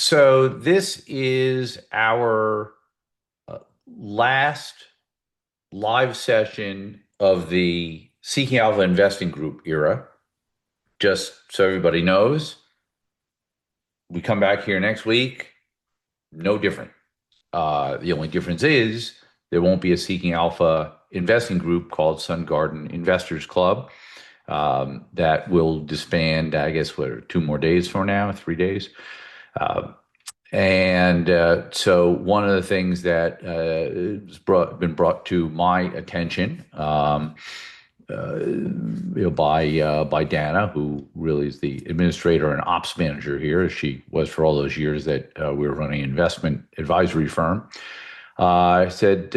So this is our last live session of the Seeking Alpha Investing Group era. Just so everybody knows, we come back here next week, no different. The only difference is there won't be a Seeking Alpha investing group called Sun Garden Investors Club that will disband, I guess, what, 2 more days from now, 3 days. Uh, so one of the things that has been brought to my attention, by Dana, who really is the administrator and ops manager here, as she was for all those years that we were running an investment advisory firm. Said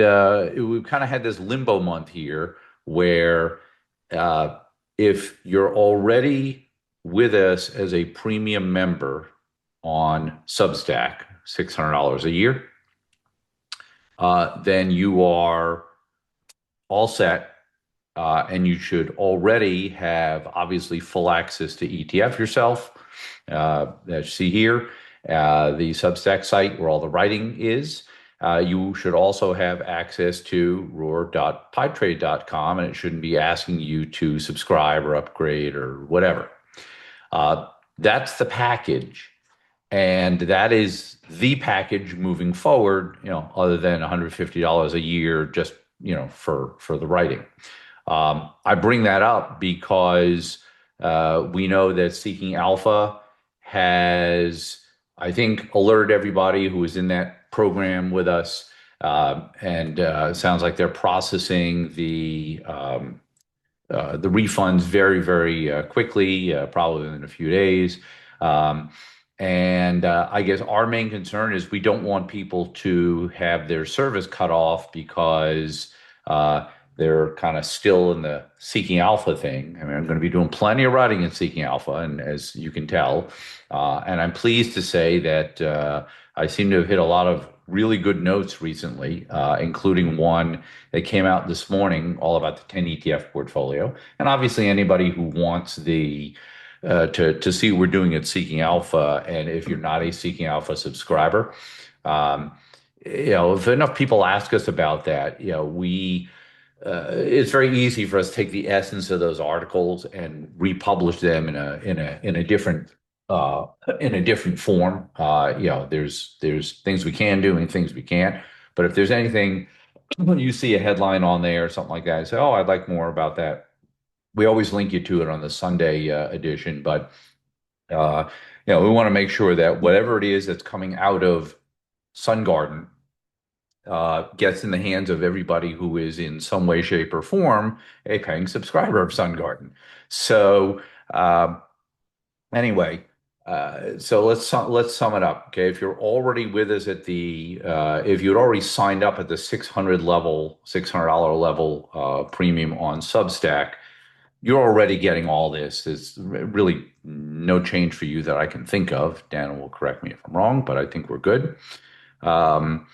we've kind of had this limbo month here where if you're already with us as a premium member on Substack, $600 a year, then you are all set, and you should already have obviously full access to ETF yourself. As you see here, the Substack site where all the writing is. You should also have access to ROAR.PiTrade.com, and it shouldn't be asking you to subscribe or upgrade or whatever. That's the package. And that is the package moving forward, other than $150 a year just, for the writing. I bring that up because we know that Seeking Alpha has, I think, alerted everybody who was in that program with us, and sounds like they're processing the refunds very, very quickly, probably within a few days. I guess our main concern is we don't want people to have their service cut off because they're kind of still in the Seeking Alpha thing. I mean, I'm going to be doing plenty of writing in Seeking Alpha, and as you can tell, and I'm pleased to say that I seem to have hit a lot of really good notes recently, including one that came out this morning all about the 10 ETF portfolio. And obviously, anybody who wants to see what we're doing at Seeking Alpha, and if you're not a Seeking Alpha subscriber, if enough people ask us about that, it's very easy for us to take the essence of those articles and republish them in a different form. There's things we can do and things we can't. But if there's anything, when you see a headline on there or something like that, and say, "Oh, I'd like more about that," we always link you to it on the Sunday edition. But we want to make sure that whatever it is that's coming out of Sun Garden gets in the hands of everybody who is in some way, shape, or form a paying subscriber of Sun Garden. So anyway, so let's sum it up. Okay, if you're already with us at if you'd already signed up at the $600 level premium on Substack, you're already getting all this. There's really no change for you that I can think of. Dan will correct me if I'm wrong, but I think we're good. That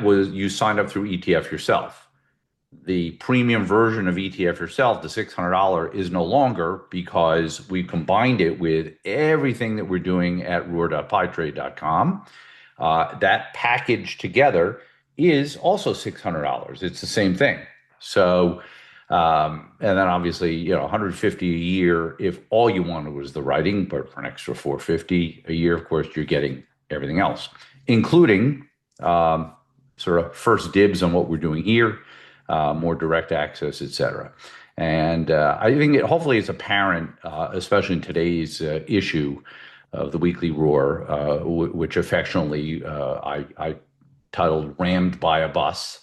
was, you signed up through ETF yourself. The premium version of ETF yourself, the $600, is no longer, because we combined it with everything that we're doing at ROAR.PiTrade.com. That package together is also $600. It's the same thing. So, and then obviously, $150 a year if all you wanted was the writing, but for an extra $450 a year, of course, you're getting everything else, including sort of first dibs on what we're doing here, more direct access, etc. And I think hopefully it's apparent, especially in today's issue of the Weekly Roar, which affectionately I titled "Rammed by a Bus."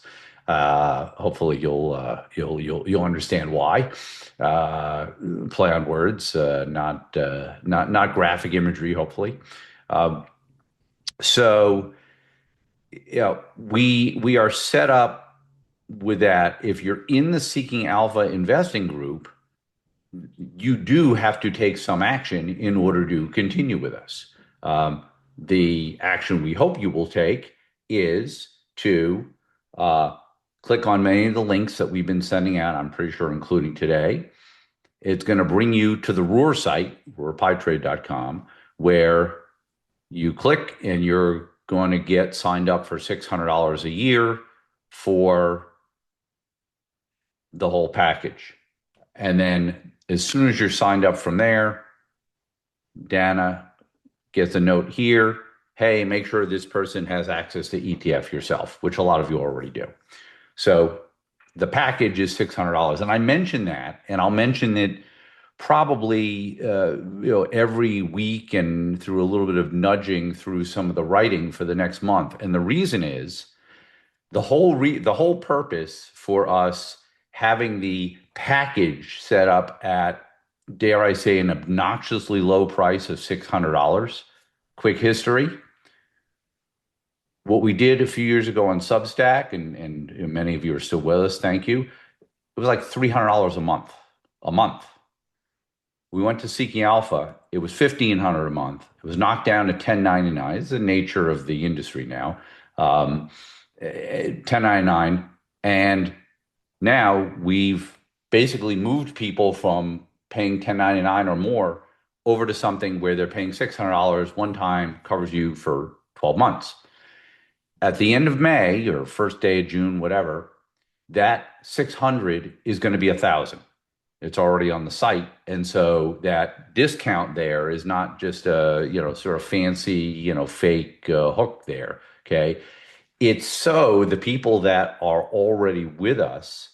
Hopefully you'll understand why. Play on words, not graphic imagery. Hopefully, so we are set up with that. If you're in the Seeking Alpha investing group, you do have to take some action in order to continue with us. The action we hope you will take is to click on many of the links that we've been sending out, I'm pretty sure including today, It's going to bring you to the ROAR site, ROAR.PiTrade.com, where you click and you're going to get signed up for $600 a year for the whole package. And then as soon as you're signed up from there, Dana gets a note here. Hey, make sure this person has access to ETF yourself, which a lot of you already do. So the package is $600. And I mention that, and I'll mention it probably every week and through a little bit of nudging through some of the writing for the next month. And the reason is the whole purpose for us having the package set up at, dare I say, an obnoxiously low price of $600. Quick history. What we did a few years ago on Substack, and many of you are still with us, thank you. It was like $300 a month. A month. We went to Seeking Alpha. It was $1,500 a month. It was knocked down to $10.99. It's the nature of the industry now. $10.99, and now we've basically moved people from paying $10.99 or more over to something where they're paying $600 one time, covers you for 12 months. At the end of May or first day of June, whatever, that 600 is going to be 1,000. It's already on the site, and so that discount there is not just a sort of fancy fake hook there. Okay, it's so the people that are already with us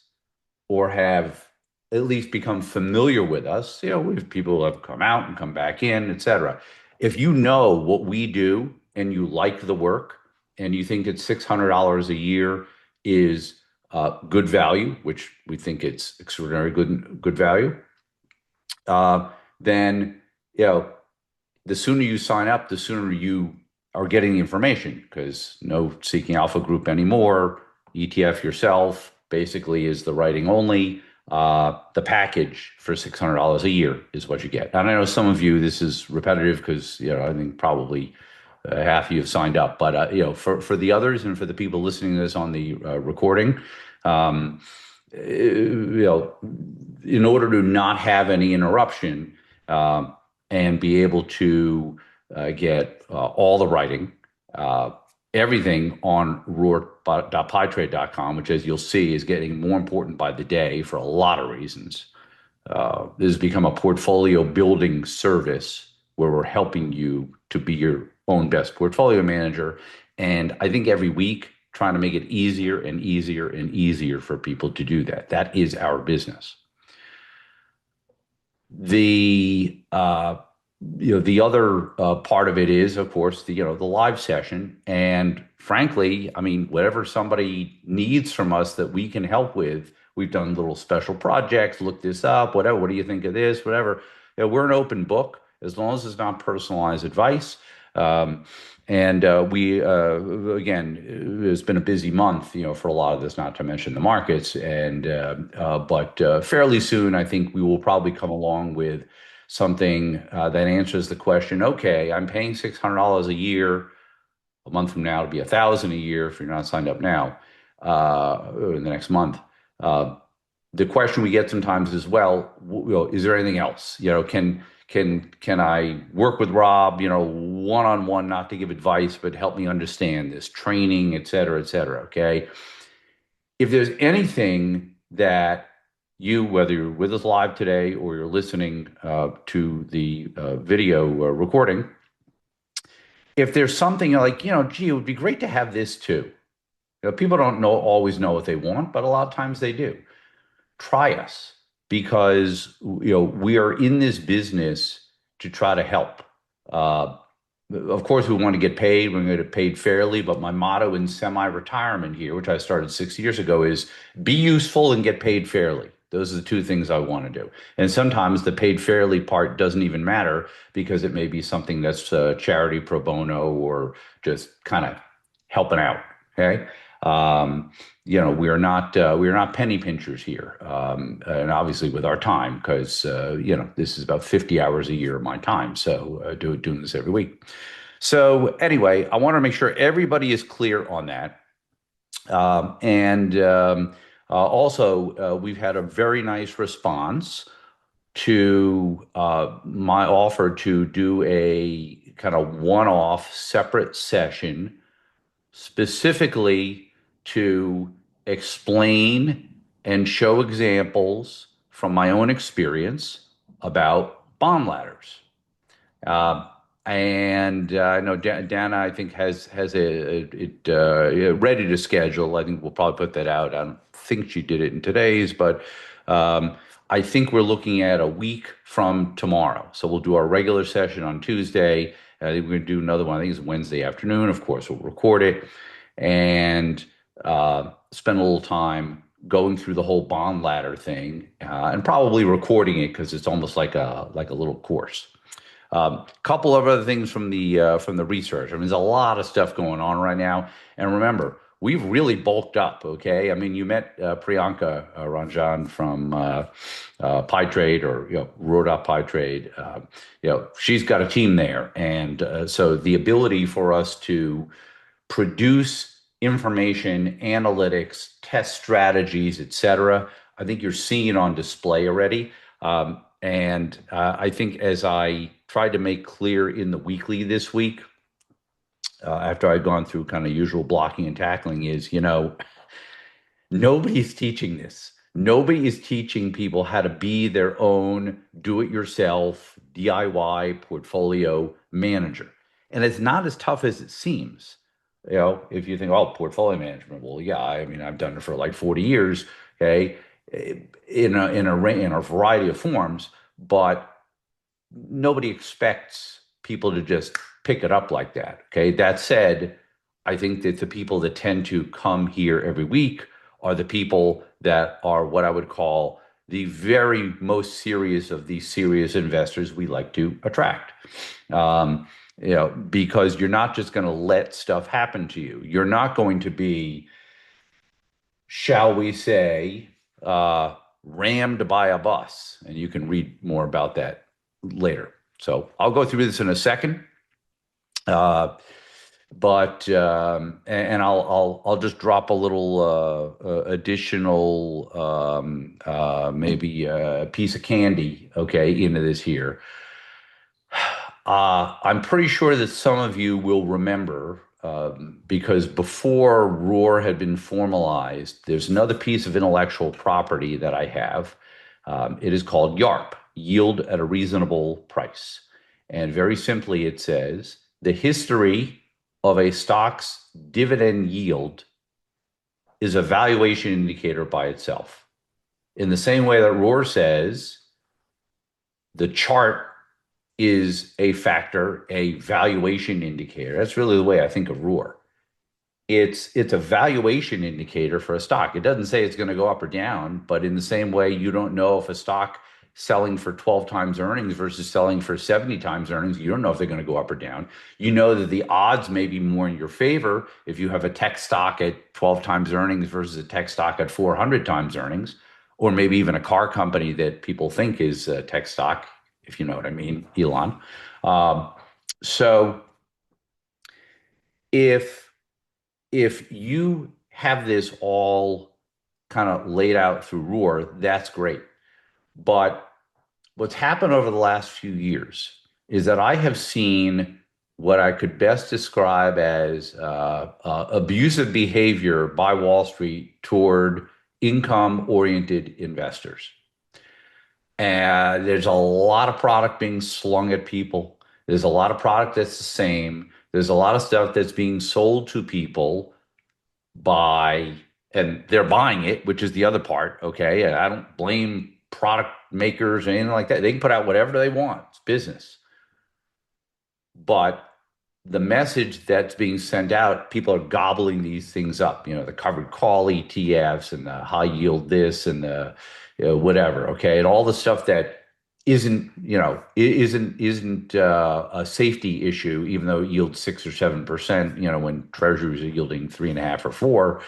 or have at least become familiar with us, with people who have come out and come back in, et cetera. If you know what we do and you like the work and you think it's $600 a year is good value, which we think it's extraordinary good value, then the sooner you sign up, the sooner you are getting the information, because no Seeking Alpha group anymore. ETF yourself basically is the writing only. The package for $600 a year is what you get. And I know some of you, this is repetitive because I think probably half of you have signed up. But for the others and for the people listening to this on the recording, in order to not have any interruption and be able to get all the writing, everything on ROAR.PiTrade.com, which, as you'll see, is getting more important by the day for a lot of reasons. This has become a portfolio building service where we're helping you to be your own best portfolio manager. And I think every week, trying to make it easier and easier and easier for people to do that. That is our business. The the other part of it is, of course, the live session. And frankly, I mean, whatever somebody needs from us that we can help with, we've done little special projects, look this up, whatever. What do you think of this? Whatever. We're an open book as long as it's not personalized advice. And we, again, it's been a busy month, for a lot of this, not to mention the markets. And but fairly soon, I think we will probably come along with something that answers the question. Okay, I'm paying $600 a year. A month from now, it'll be 1,000 a year if you're not signed up now. In the next month, the question we get sometimes is, well, is there anything else? Can I work with Rob, one-on-one, not to give advice, but help me understand this training, et cetera, okay? If there's anything that you, whether you're with us live today or you're listening to the video recording, if there's something like, gee, it would be great to have this too. People don't always know what they want, but a lot of times they do. Try us. Because we are in this business to try to help. Of course, we want to get paid. We're going to get paid fairly. But my motto in semi-retirement here, which I started 6 years ago, is be useful and get paid fairly. Those are the two things I want to do. And sometimes the paid fairly part doesn't even matter because it may be something that's charity pro bono or just kind of helping out. Okay. We are not penny pinchers here, and obviously with our time, because this is about 50 hours a year of my time, so doing this every week. So anyway, I want to make sure everybody is clear on that, and also we've had a very nice response to my offer to do a kind of one-off separate session specifically to explain and show examples from my own experience about bond ladders. Uh, and I know Dana, I think has it ready to schedule. I think we'll probably put that out. I don't think she did it in today's, but um, I think we're looking at a week from tomorrow. So we'll do our regular session on Tuesday. I think we're going to do another one. I think it's Wednesday afternoon. Of course, we'll record it and spend a little time going through the whole bond ladder thing, and probably recording it because it's almost like a little course. Couple of other things from the research. I mean, there's a lot of stuff going on right now, and remember, we've really bulked up. Okay, I mean, you met Priyanka Ranjan from PiTrade or ROAR.PiTrade. She's got a team there, and so the ability for us to produce information, analytics, test strategies, et cetera. I think you're seeing it on display already. And I think as I tried to make clear in the weekly this week, after I'd gone through kind of usual blocking and tackling is, nobody's teaching this. Nobody is teaching people how to be their own do-it-yourself DIY portfolio manager. And it's not as tough as it seems. If you think, oh, portfolio management, well, yeah, I mean, I've done it for like 40 years, okay, in a variety of forms, but nobody expects people to just pick it up like that. Okay. That said, I think that the people that tend to come here every week are the people that are what I would call the very most serious of these serious investors we like to attract. Because you're not just going to let stuff happen to you. You're not going to be, shall we say, rammed by a bus. And you can read more about that later. So I'll go through this in a second. But and I'll just drop a little additional maybe a piece of candy, okay, into this here. I'm pretty sure that some of you will remember, because before ROAR had been formalized, there's another piece of intellectual property that I have. It is called YARP, yield at a reasonable price. And very simply, it says the history of a stock's dividend yield is a valuation indicator by itself. In the same way that ROAR says the chart is a factor, a valuation indicator. That's really the way I think of ROAR. It's a valuation indicator for a stock. It doesn't say it's going to go up or down, but in the same way, you don't know if a stock selling for 12 times earnings versus selling for 70 times earnings, you don't know if they're going to go up or down. You know that the odds may be more in your favor if you have a tech stock at 12 times earnings versus a tech stock at 400 times earnings, or maybe even a car company that people think is a tech stock, if you know what I mean, Elon. So if you have this all kind of laid out through ROAR, that's great. But what's happened over the last few years is that I have seen what I could best describe as abusive behavior by Wall Street toward income-oriented investors. And there's a lot of product being slung at people. There's a lot of product that's the same. There's a lot of stuff that's being sold to people and they're buying it, which is the other part. Okay. And I don't blame product makers or anything like that. They can put out whatever they want. It's business. But the message that's being sent out, people are gobbling these things up, the covered call ETFs and the high yield this and the whatever. Okay. And all the stuff that isn't a safety issue, even though it yields 6 or 7%, when treasuries are yielding 3.5 or 4,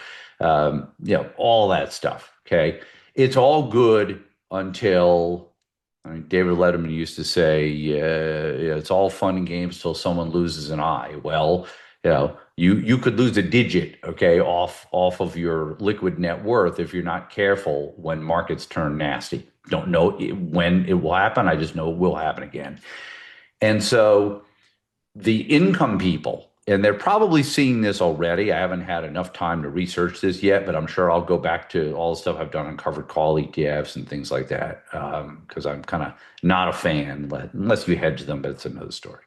all that stuff. Okay. It's all good until, David Letterman used to say, it's all fun and games till someone loses an eye. Well, You could lose a digit, okay, off of your liquid net worth if you're not careful when markets turn nasty. Don't know when it will happen. I just know it will happen again. And so the income people, and they're probably seeing this already. I haven't had enough time to research this yet, but I'm sure I'll go back to all the stuff I've done on covered call ETFs and things like that, because I'm kind of not a fan unless you hedge them, but it's another story.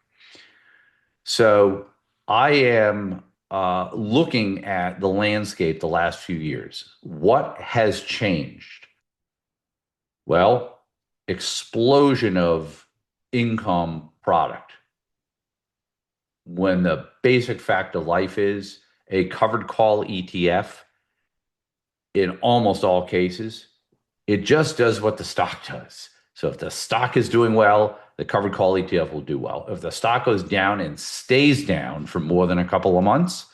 So I am looking at the landscape the last few years. What has changed? Well, explosion of income product. When the basic fact of life is a covered call ETF, in almost all cases, it just does what the stock does. So if the stock is doing well, the covered call ETF will do well. If the stock goes down and stays down for more than a couple of months,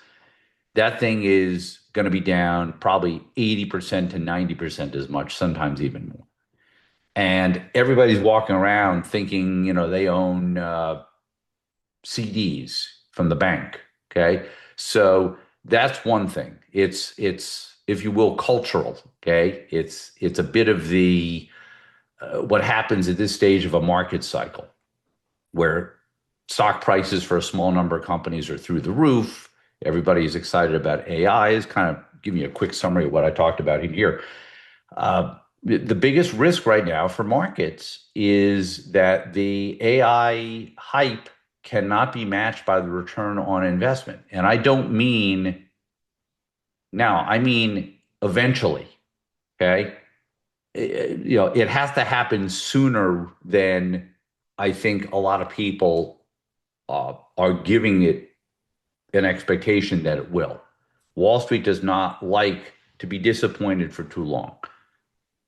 that thing is going to be down probably 80% to 90% as much, sometimes even more. And everybody's walking around thinking, they own CDs from the bank. Okay. So that's one thing. It's, if you will, cultural. Okay. It's a bit of the, what happens at this stage of a market cycle where stock prices for a small number of companies are through the roof. Everybody is excited about AI. Is kind of giving you a quick summary of what I talked about here. The biggest risk right now for markets is that the AI hype cannot be matched by the return on investment. And I don't mean now, I mean eventually. Okay. It has to happen sooner than I think a lot of people are giving it an expectation that it will. Wall Street does not like to be disappointed for too long.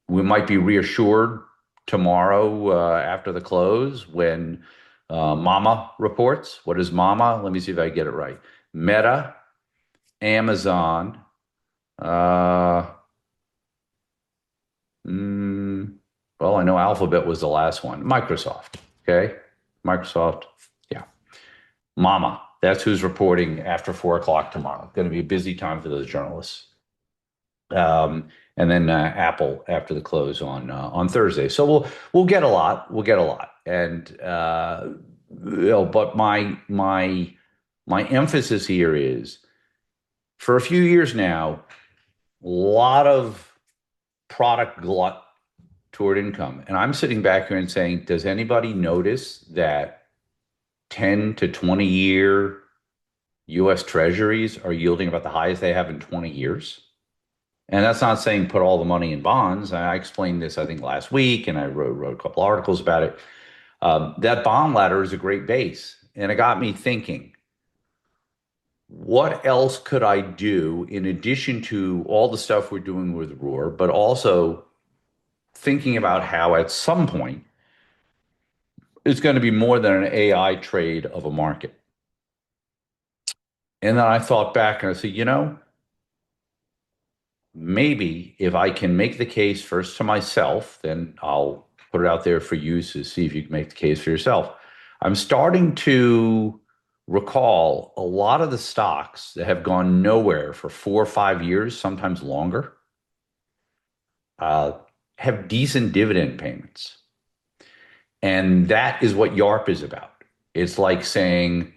We might be reassured tomorrow after the close when Mama reports. What is Mama? Let me see if I get it right. Meta, Amazon, well, I know Alphabet was the last one. Microsoft, okay? Microsoft, yeah. Mama, that's who's reporting after 4 o'clock tomorrow. Going to be a busy time for those journalists. And then Apple after the close on Thursday. So we'll get a lot. We'll get a lot. And but my emphasis here is for a few years now, a lot of product glut toward income. And I'm sitting back here and saying, does anybody notice that 10 to 20 year US Treasuries are yielding about the highest they have in 20 years? And that's not saying put all the money in bonds. I explained this, I think, last week, and I wrote a couple articles about it. That bond ladder is a great base. And it got me thinking, what else could I do in addition to all the stuff we're doing with ROAR, but also thinking about how at some point it's going to be more than an AI trade of a market. And then I thought back and I said, maybe if I can make the case first to myself, then I'll put it out there for you to see if you can make the case for yourself. I'm starting to recall a lot of the stocks that have gone nowhere for 4 or 5 years, sometimes longer, have decent dividend payments. And that is what YARP is about. It's like saying,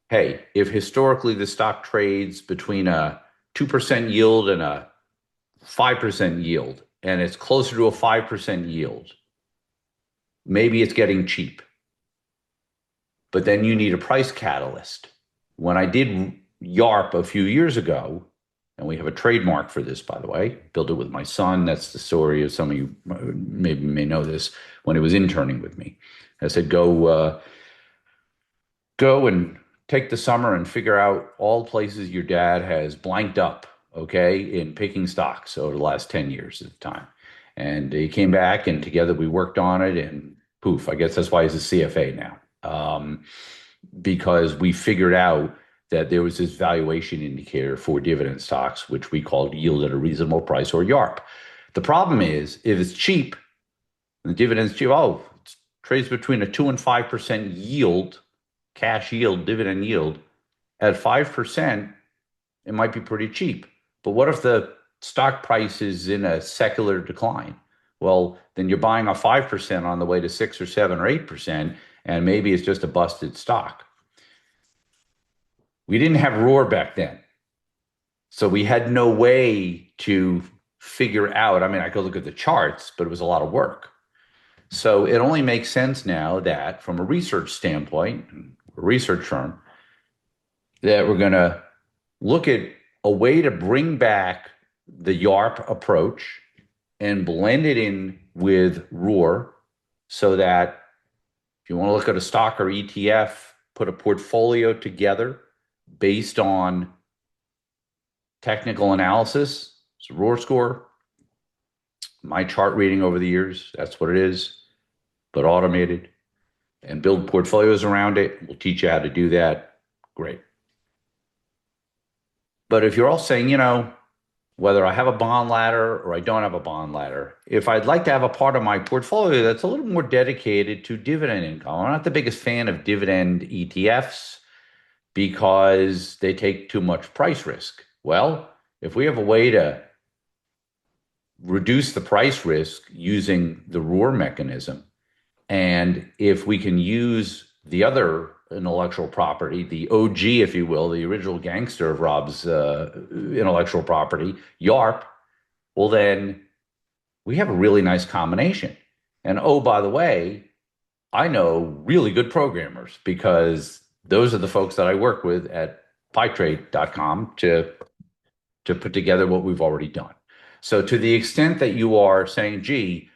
hey, if historically the stock trades between a 2% yield and a 5% yield, and it's closer to a 5% yield, maybe it's getting cheap. But then you need a price catalyst. When I did YARP a few years ago, and we have a trademark for this, by the way, built it with my son. That's the story of some of you maybe may know this when he was interning with me. I said, go and take the summer and figure out all places your dad has blanked up, okay, in picking stocks over the last 10 years at the time. And he came back and together we worked on it and poof, I guess that's why he's a CFA now. Because we figured out that there was this valuation indicator for dividend stocks, which we called yield at a reasonable price, or YARP. The problem is, if it's cheap, the dividend's cheap, it trades between a 2 and 5% yield, cash yield, dividend yield, at 5%, it might be pretty cheap. But what if the stock price is in a secular decline? Well, then you're buying a 5% on the way to 6 or 7 or 8%, and maybe it's just a busted stock. We didn't have ROAR back then. So we had no way to figure out. I mean, I could look at the charts, but it was a lot of work. So it only makes sense now that from a research standpoint, a research firm, that we're going to look at a way to bring back the YARP approach and blend it in with ROAR so that if you want to look at a stock or ETF, put a portfolio together based on technical analysis, it's a ROAR score. My chart reading over the years, that's what it is, but automated, and build portfolios around it. We'll teach you how to do that. Great. But if you're all saying, whether I have a bond ladder or I don't have a bond ladder, if I'd like to have a part of my portfolio that's a little more dedicated to dividend income, I'm not the biggest fan of dividend ETFs because they take too much price risk. Well, if we have a way to reduce the price risk using the ROAR mechanism, and if we can use the other intellectual property, the OG, if you will, the original gangster of Rob's intellectual property, YARP, well, then we have a really nice combination. And oh, by the way, I know really good programmers because those are the folks that I work with at PiTrade.com to put together what we've already done. So to the extent that you are saying, gee,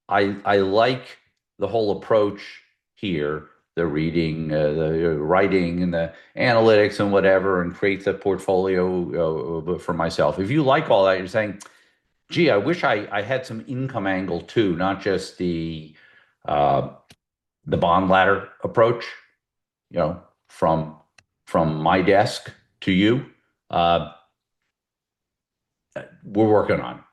I like the whole approach here, the reading, the writing, and the analytics and whatever, and create the portfolio for myself. If you like all that, you're saying, gee, I wish I had some income angle too, not just the bond ladder approach, from my desk to you. We're working on it,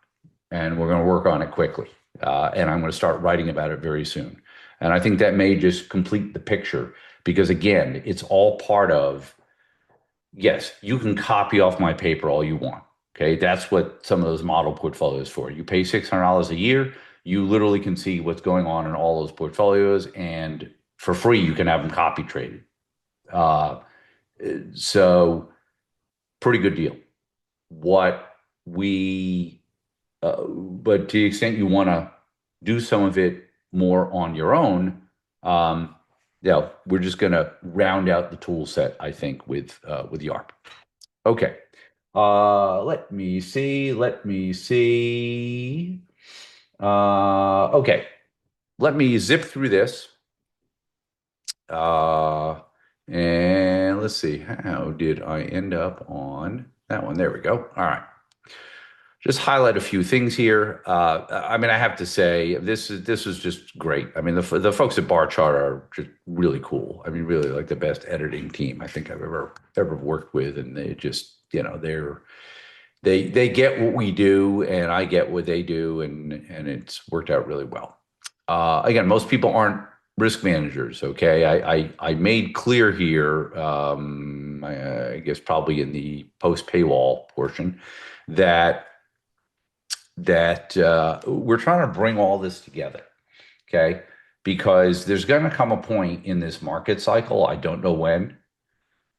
and we're going to work on it quickly. And I'm going to start writing about it very soon. And I think that may just complete the picture because, again, it's all part of, yes, you can copy off my paper all you want. Okay, that's what some of those model portfolios for. You pay $600 a year, you literally can see what's going on in all those portfolios, and for free, you can have them copy traded. So pretty good deal. But to the extent you want to do some of it more on your own, we're just going to round out the tool set, I think, with YARP. Okay. Let me see. Okay. Let me zip through this. And let's see. How did I end up on that one? There we go. All right. Just highlight a few things here. I mean, I have to say this is just great. I mean, the folks at Bar Chart are just really cool. I mean, really like the best editing team I think I've ever worked with, and they just they get what we do, and I get what they do, and it's worked out really well. Again, most people aren't risk managers. Okay, I made clear here, I guess probably in the post paywall portion, that we're trying to bring all this together, okay? Because there's going to come a point in this market cycle, I don't know when,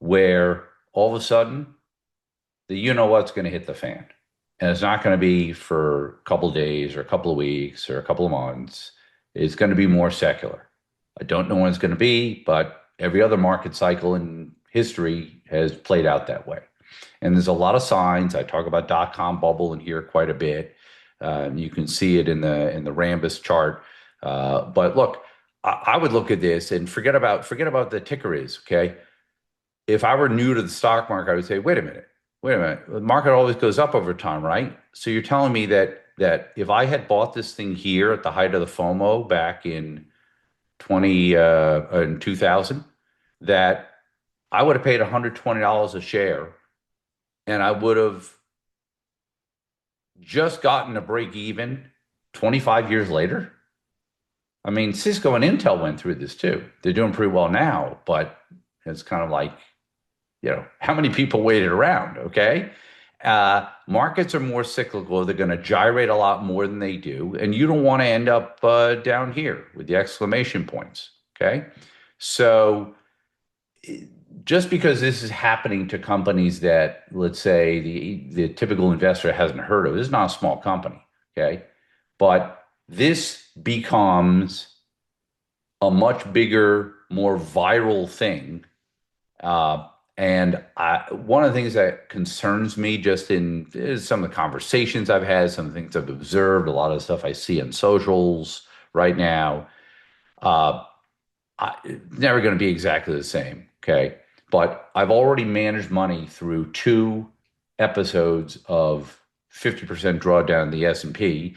where all of a sudden, what's going to hit the fan. And it's not going to be for a couple of days or a couple of weeks or a couple of months. It's going to be more secular. I don't know when it's going to be, but every other market cycle in history has played out that way. And there's a lot of signs. I talk about .com bubble in here quite a bit. You can see it in the Rambus chart. But look, I would look at this and forget about the ticker is, okay? If I were new to the stock market, I would say, wait a minute. The market always goes up over time, right? So you're telling me that if I had bought this thing here at the height of the FOMO back in 2000, that I would have paid $120 a share, and I would have just gotten a break even 25 years later. I mean, Cisco and Intel went through this too. They're doing pretty well now, but it's kind of like, how many people waited around? Okay. Markets are more cyclical. They're going to gyrate a lot more than they do. And you don't want to end up down here with the exclamation points. Okay. So just because this is happening to companies that, let's say, the typical investor hasn't heard of, this is not a small company. Okay. But this becomes a much bigger, more viral thing. And one of the things that concerns me just in is some of the conversations I've had, some of the things I've observed, a lot of the stuff I see on socials right now, uh, it's never going to be exactly the same. Okay. But I've already managed money through two episodes of 50% drawdown in the S&P.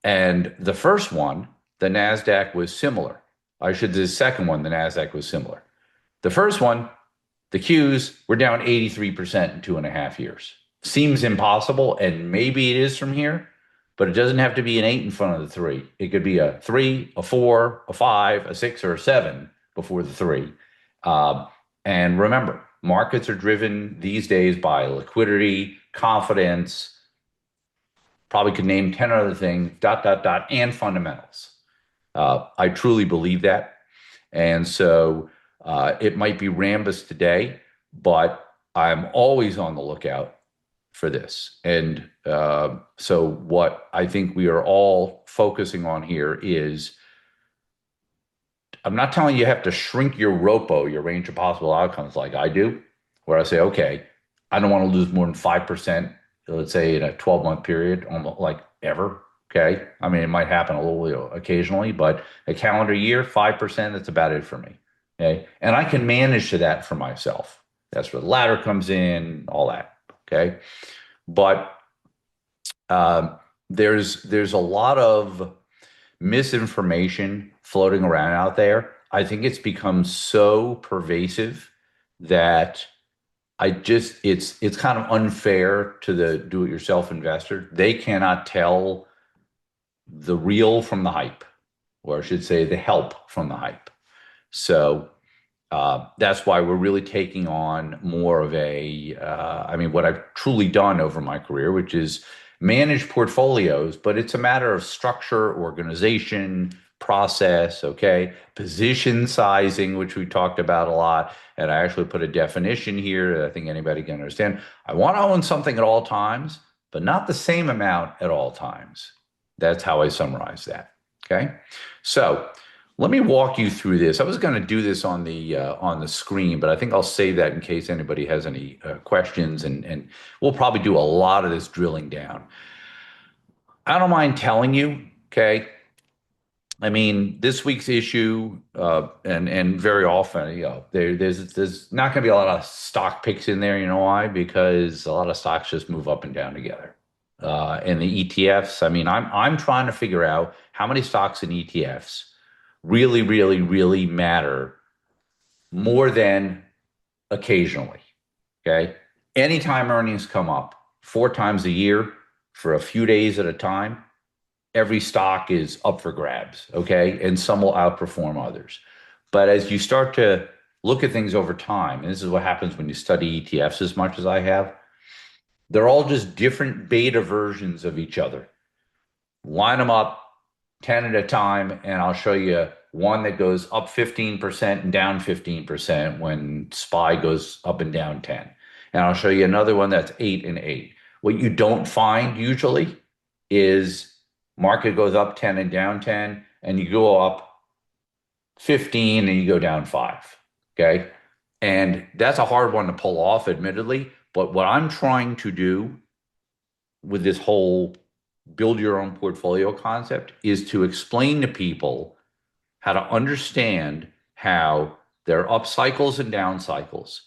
And the first one, the NASDAQ was similar. The second one, the NASDAQ was similar. The first one, the Qs were down 83% in 2.5 years. Seems impossible, and maybe it is from here, but it doesn't have to be an 8 in front of the 3. It could be a 3, a 4, a 5, a 6, or a 7 before the 3. Uh, and remember, markets are driven these days by liquidity, confidence, probably could name 10 other things, dot, dot, dot, and fundamentals. I truly believe that. And so it might be Rambus today, but I'm always on the lookout for this. And so what I think we are all focusing on here is, I'm not telling you have to shrink your ROPO, your range of possible outcomes, like I do, where I say, okay, I don't want to lose more than 5%, let's say in a 12-month period, almost like ever. Okay. I mean, it might happen a little occasionally, but a calendar year, 5%, that's about it for me. Okay. And I can manage to that for myself. That's where the ladder comes in, all that. Okay. But there's a lot of misinformation floating around out there. I think it's become so pervasive that it's kind of unfair to the do-it-yourself investor. They cannot tell the real from the hype, or I should say the help from the hype. So that's why we're really taking on more of what I've truly done over my career, which is manage portfolios, but it's a matter of structure, organization, process, okay? Position sizing, which we talked about a lot. And I actually put a definition here that I think anybody can understand. I want to own something at all times, but not the same amount at all times. That's how I summarize that. Okay. So let me walk you through this. I was going to do this on the screen, but I think I'll save that in case anybody has any questions, and we'll probably do a lot of this drilling down. I don't mind telling you, okay? I mean, this week's issue, and very often, there's not going to be a lot of stock picks in there. You know why? Because a lot of stocks just move up and down together. And the ETFs, I mean, I'm trying to figure out how many stocks in ETFs really, really, really matter more than occasionally. Okay. Anytime earnings come up 4 times a year for a few days at a time, every stock is up for grabs. Okay. And some will outperform others. But as you start to look at things over time, and this is what happens when you study ETFs as much as I have, they're all just different beta versions of each other. Line them up 10 at a time, and I'll show you one that goes up 15% and down 15% when SPY goes up and down 10. And I'll show you another one that's 8 and 8. What you don't find usually is market goes up 10 and down 10, and you go up 15 and you go down 5. Okay. And that's a hard one to pull off, admittedly. But what I'm trying to do with this whole build your own portfolio concept is to explain to people how to understand how there are up cycles and down cycles.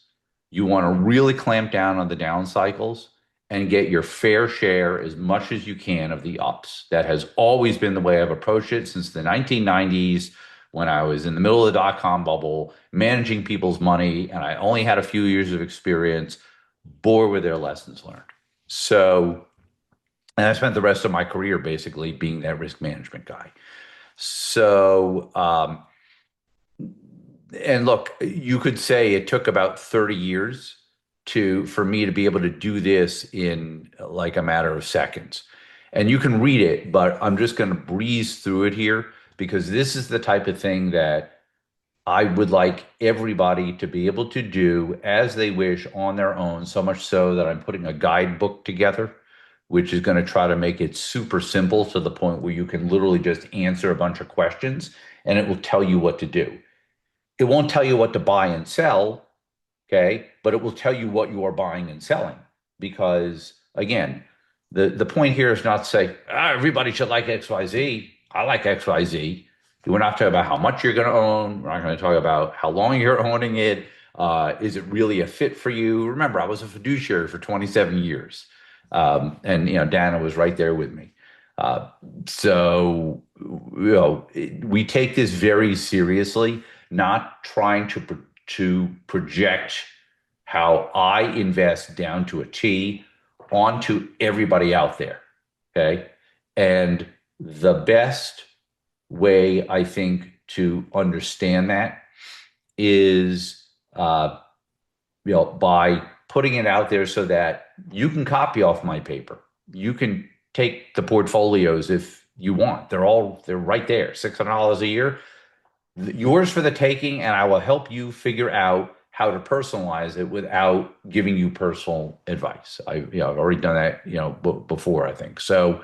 You want to really clamp down on the down cycles and get your fair share as much as you can of the ups. That has always been the way I've approached it since the 1990s, when I was in the middle of the dot-com bubble, managing people's money, and I only had a few years of experience, bored with their lessons learned. So, and I spent the rest of my career basically being that risk management guy. So, and look, you could say it took about 30 years for me to be able to do this in like a matter of seconds. And you can read it, but I'm just going to breeze through it here because this is the type of thing that I would like everybody to be able to do as they wish on their own, so much so that I'm putting a guidebook together, which is going to try to make it super simple to the point where you can literally just answer a bunch of questions and it will tell you what to do. It won't tell you what to buy and sell, okay? But it will tell you what you are buying and selling. Because again, the point here is not to say, everybody should like XYZ. I like XYZ. We're not talking about how much you're going to own. We're not going to talk about how long you're owning it. Is it really a fit for you? Remember, I was a fiduciary for 27 years. And, Dana was right there with me. Uh, so, we take this very seriously, not trying to project how I invest down to a T onto everybody out there. Okay. And the best way I think to understand that is, by putting it out there so that you can copy off my paper. You can take the portfolios if you want. They're right there. $600 a year, yours for the taking, and I will help you figure out how to personalize it without giving you personal advice. I've already done that, before, I think. So,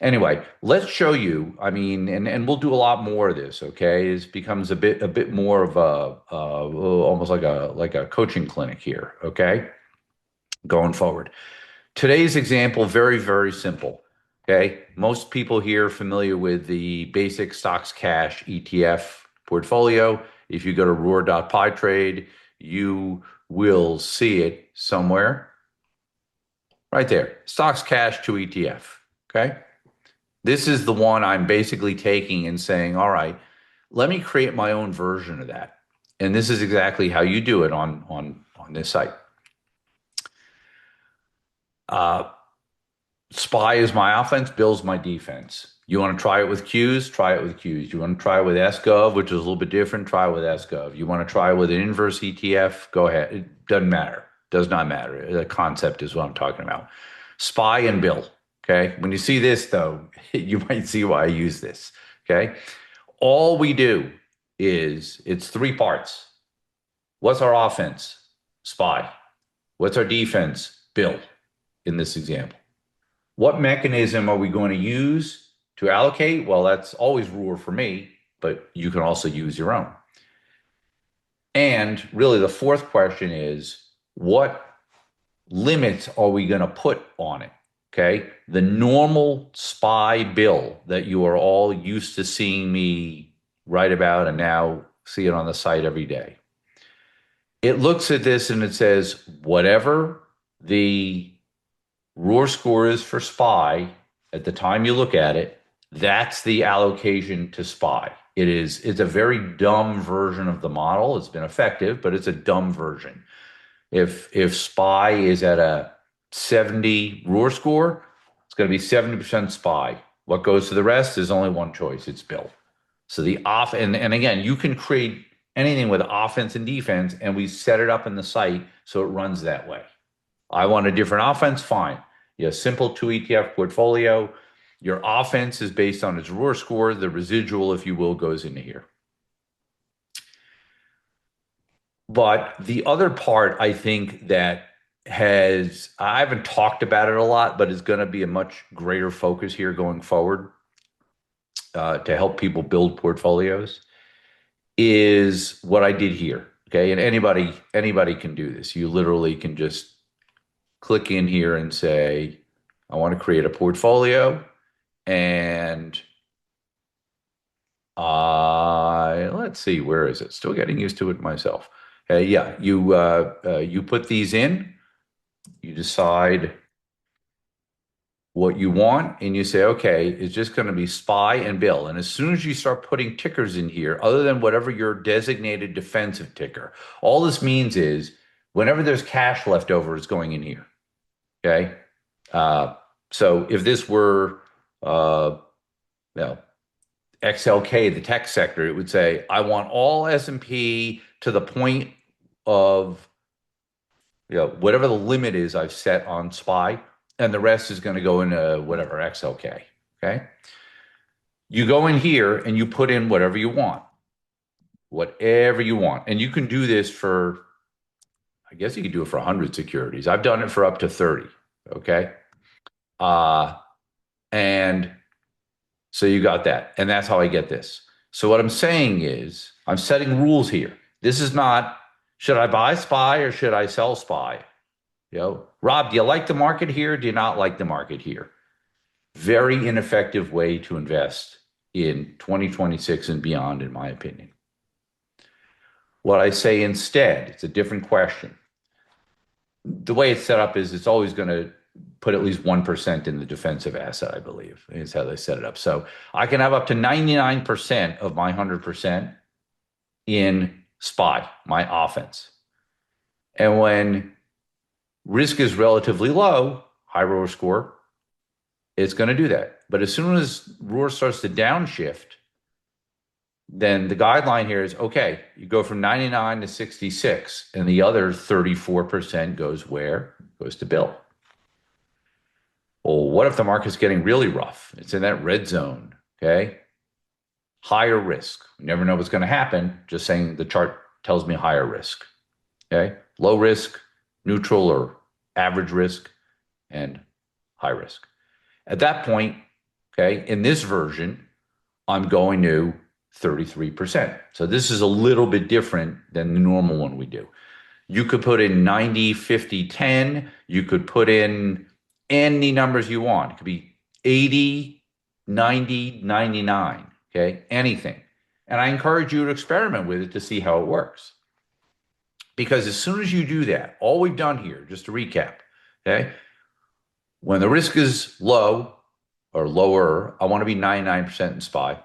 anyway, let's show you. I mean, and we'll do a lot more of this. Okay, it becomes a bit more of almost like a coaching clinic here. Okay, going forward. Today's example, very, very simple. Okay. Most people here are familiar with the basic stocks cash ETF portfolio. If you go to ROAR.PiTrade, you will see it somewhere right there. Stocks cash to ETF. Okay. This is the one I'm basically taking and saying, all right, let me create my own version of that. And this is exactly how you do it on this site. SPY is my offense, Bill's my defense. You want to try it with Qs? Try it with Qs. You want to try it with SGov, which is a little bit different? Try it with SGov. You want to try it with an inverse ETF? Go ahead. It doesn't matter. Does not matter. The concept is what I'm talking about. SPY and Bill. Okay. When you see this, though, you might see why I use this. Okay. All we do is it's three parts. What's our offense? SPY. What's our defense? Bill, in this example. What mechanism are we going to use to allocate? Well, that's always ROAR for me, but you can also use your own. And really the fourth question is, what limits are we going to put on it? Okay. The normal SPY bill that you are all used to seeing me write about and now see it on the site every day. It looks at this and it says, whatever the ROAR score is for SPY at the time you look at it, that's the allocation to SPY. It's a very dumb version of the model. It's been effective, but it's a dumb version. If SPY is at a 70 ROAR score, it's going to be 70% SPY. What goes to the rest is only one choice. It's Bill. So and again, you can create anything with offense and defense, and we set it up in the site so it runs that way. I want a different offense, fine. Simple 2 ETF portfolio. Your offense is based on its ROAR score. The residual, if you will, goes into here. But the other part, I think, that I haven't talked about it a lot, but is going to be a much greater focus here going forward to help people build portfolios, is what I did here. Okay. And anybody can do this. You literally can just click in here and say, I want to create a portfolio, and let's see, where is it? Still getting used to it myself. You put these in, you decide what you want, and you say, okay, it's just going to be SPY and Bill. And as soon as you start putting tickers in here, other than whatever your designated defensive ticker, all this means is whenever there's cash left over, it's going in here. Okay. So if this were, XLK, the tech sector, it would say, I want all S&P to the point of whatever the limit is I've set on SPY, and the rest is going to go into whatever XLK. Okay. You go in here and you put in whatever you want. And you can do this for, I guess you could do it for 100 securities. I've done it for up to 30. Okay. Uh, and so you got that. And that's how I get this. So what I'm saying is I'm setting rules here. This is not, should I buy SPY or should I sell SPY? Rob, do you like the market here? Do you not like the market here? Very ineffective way to invest in 2026 and beyond, in my opinion. What I say instead, it's a different question. The way it's set up is it's always going to put at least 1% in the defensive asset, I believe, is how they set it up. So I can have up to 99% of my 100% in SPY, my offense. And when risk is relatively low, high ROAR score, it's going to do that. But as soon as ROAR starts to downshift, then the guideline here is, okay, you go from 99 to 66, and the other 34% goes where? Goes to Bill. Well, what if the market's getting really rough? It's in that red zone, okay? Higher risk. You never know what's going to happen. Just saying the chart tells me higher risk, okay? Low risk, neutral or average risk, and high risk. At that point, okay, in this version, I'm going to 33%. So this is a little bit different than the normal one we do. You could put in 90, 50, 10. You could put in any numbers you want. It could be 80, 90, 99, okay? Anything. And I encourage you to experiment with it to see how it works. Because as soon as you do that, all we've done here, just to recap, okay? When the risk is low or lower, I want to be 99% in SPY.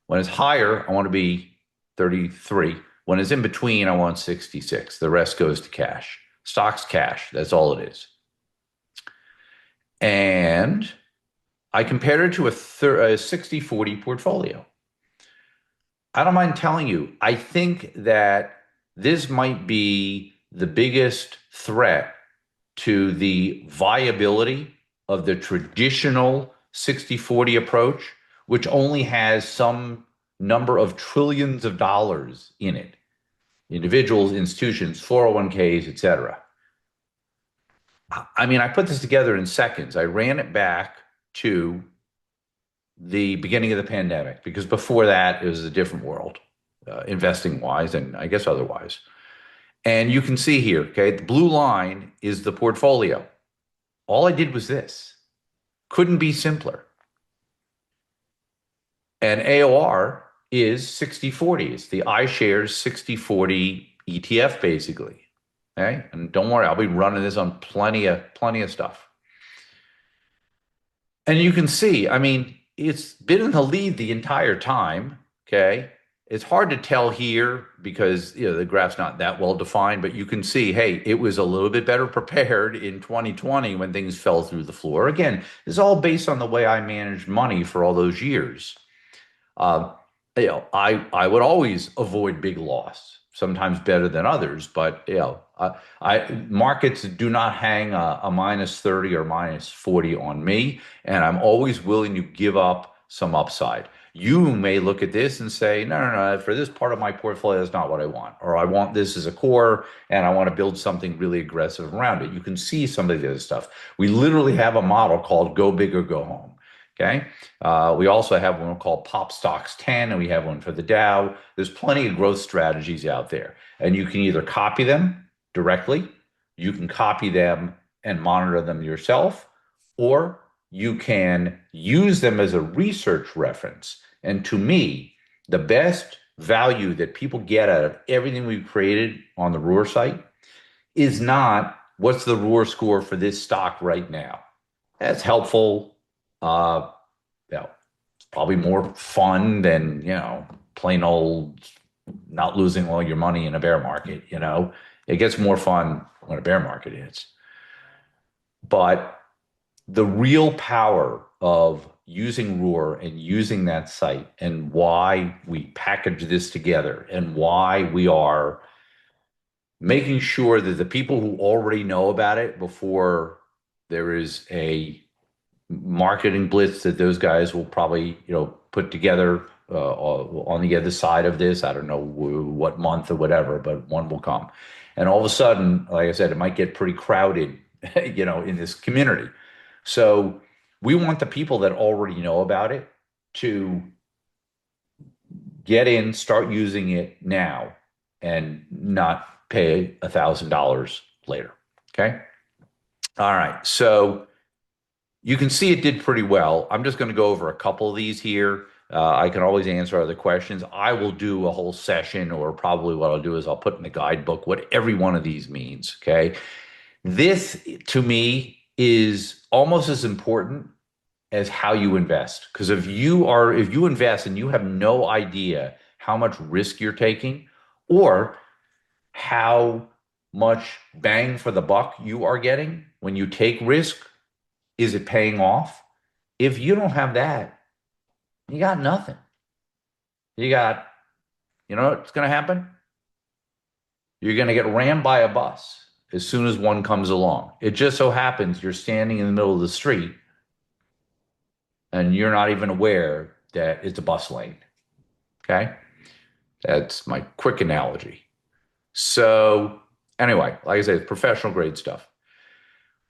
When it's higher, I want to be 33. When it's in between, I want 66. The rest goes to cash. Stock's cash. That's all it is. And I compared it to a 60-40 portfolio. I don't mind telling you, I think that this might be the biggest threat to the viability of the traditional 60-40 approach, which only has some number of trillions of dollars in it. Individuals, institutions, 401ks, et cetera. I mean, I put this together in seconds. I ran it back to the beginning of the pandemic, because before that, it was a different world, investing-wise and I guess otherwise. And you can see here, okay, the blue line is the portfolio. All I did was this. Couldn't be simpler. And AOR is 60-40. It's the iShares 60-40 ETF, basically. Okay, and don't worry, I'll be running this on plenty of stuff. And you can see, I mean, it's been in the lead the entire time. Okay, it's hard to tell here because the graph's not that well defined, but you can see, hey, it was a little bit better prepared in 2020 when things fell through the floor. Again, this is all based on the way I managed money for all those years. I would always avoid big loss, sometimes better than others, but markets do not hang a minus 30 or minus 40 on me, and I'm always willing to give up some upside. You may look at this and say, no, for this part of my portfolio, that's not what I want, or I want this as a core, and I want to build something really aggressive around it. You can see some of the other stuff. We literally have a model called Go Big or Go Home. Okay. We also have one called Pop Stocks 10, and we have one for the Dow. There's plenty of growth strategies out there, and you can either copy them directly, you can copy them and monitor them yourself, or you can use them as a research reference. And to me, the best value that people get out of everything we've created on the ROAR site is not what's the ROAR score for this stock right now. That's helpful. It's probably more fun than, plain old not losing all your money in a bear market. It gets more fun when a bear market hits. But the real power of using ROAR and using that site, and why we package this together, and why we are making sure that the people who already know about it before there is a marketing blitz that those guys will probably, put together on the other side of this. I don't know what month or whatever, but one will come. And all of a sudden, like I said, it might get pretty crowded, in this community. So we want the people that already know about it to get in, start using it now, and not pay $1,000 later. Okay. All right. So you can see it did pretty well. I'm just going to go over a couple of these here. I can always answer other questions. I will do a whole session, or probably what I'll do is I'll put in the guidebook what every one of these means. Okay. This to me is almost as important as how you invest. Because if you invest and you have no idea how much risk you're taking or how much bang for the buck you are getting when you take risk, is it paying off? If you don't have that, you got nothing. You know what's going to happen? You're going to get rammed by a bus as soon as one comes along. It just so happens you're standing in the middle of the street and you're not even aware that it's a bus lane. Okay? That's my quick analogy. So anyway, like I said, professional grade stuff.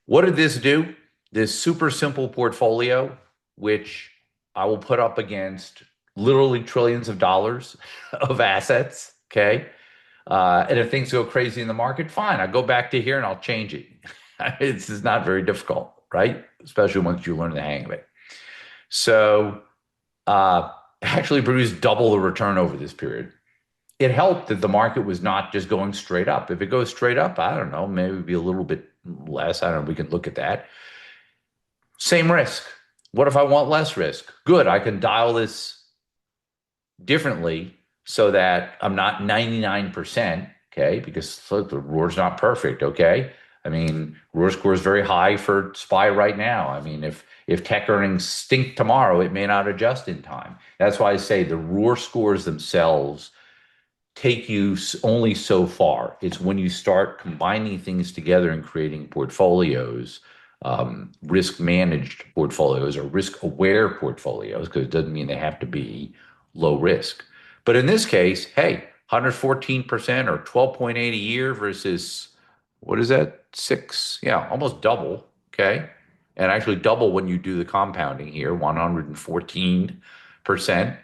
What did this do? This super simple portfolio, which I will put up against literally trillions of dollars of assets. Okay. And if things go crazy in the market, fine, I'll go back to here and I'll change it. It's not very difficult, right? Especially once you learn the hang of it. So actually produced double the return over this period. It helped that the market was not just going straight up. If it goes straight up, I don't know, maybe it'd be a little bit less. I don't know. We can look at that. Same risk. What if I want less risk? Good. I can dial this differently so that I'm not 99%. Okay. Because look, the ROAR's not perfect. Okay. I mean, ROAR score is very high for SPY right now. I mean, if tech earnings stink tomorrow, it may not adjust in time. That's why I say the ROAR scores themselves take you only so far. It's when you start combining things together and creating portfolios, risk managed portfolios or risk aware portfolios, because it doesn't mean they have to be low risk. But in this case, hey, 114% or 12.8 a year versus what is that? Almost double. Okay. And actually double when you do the compounding here, 114%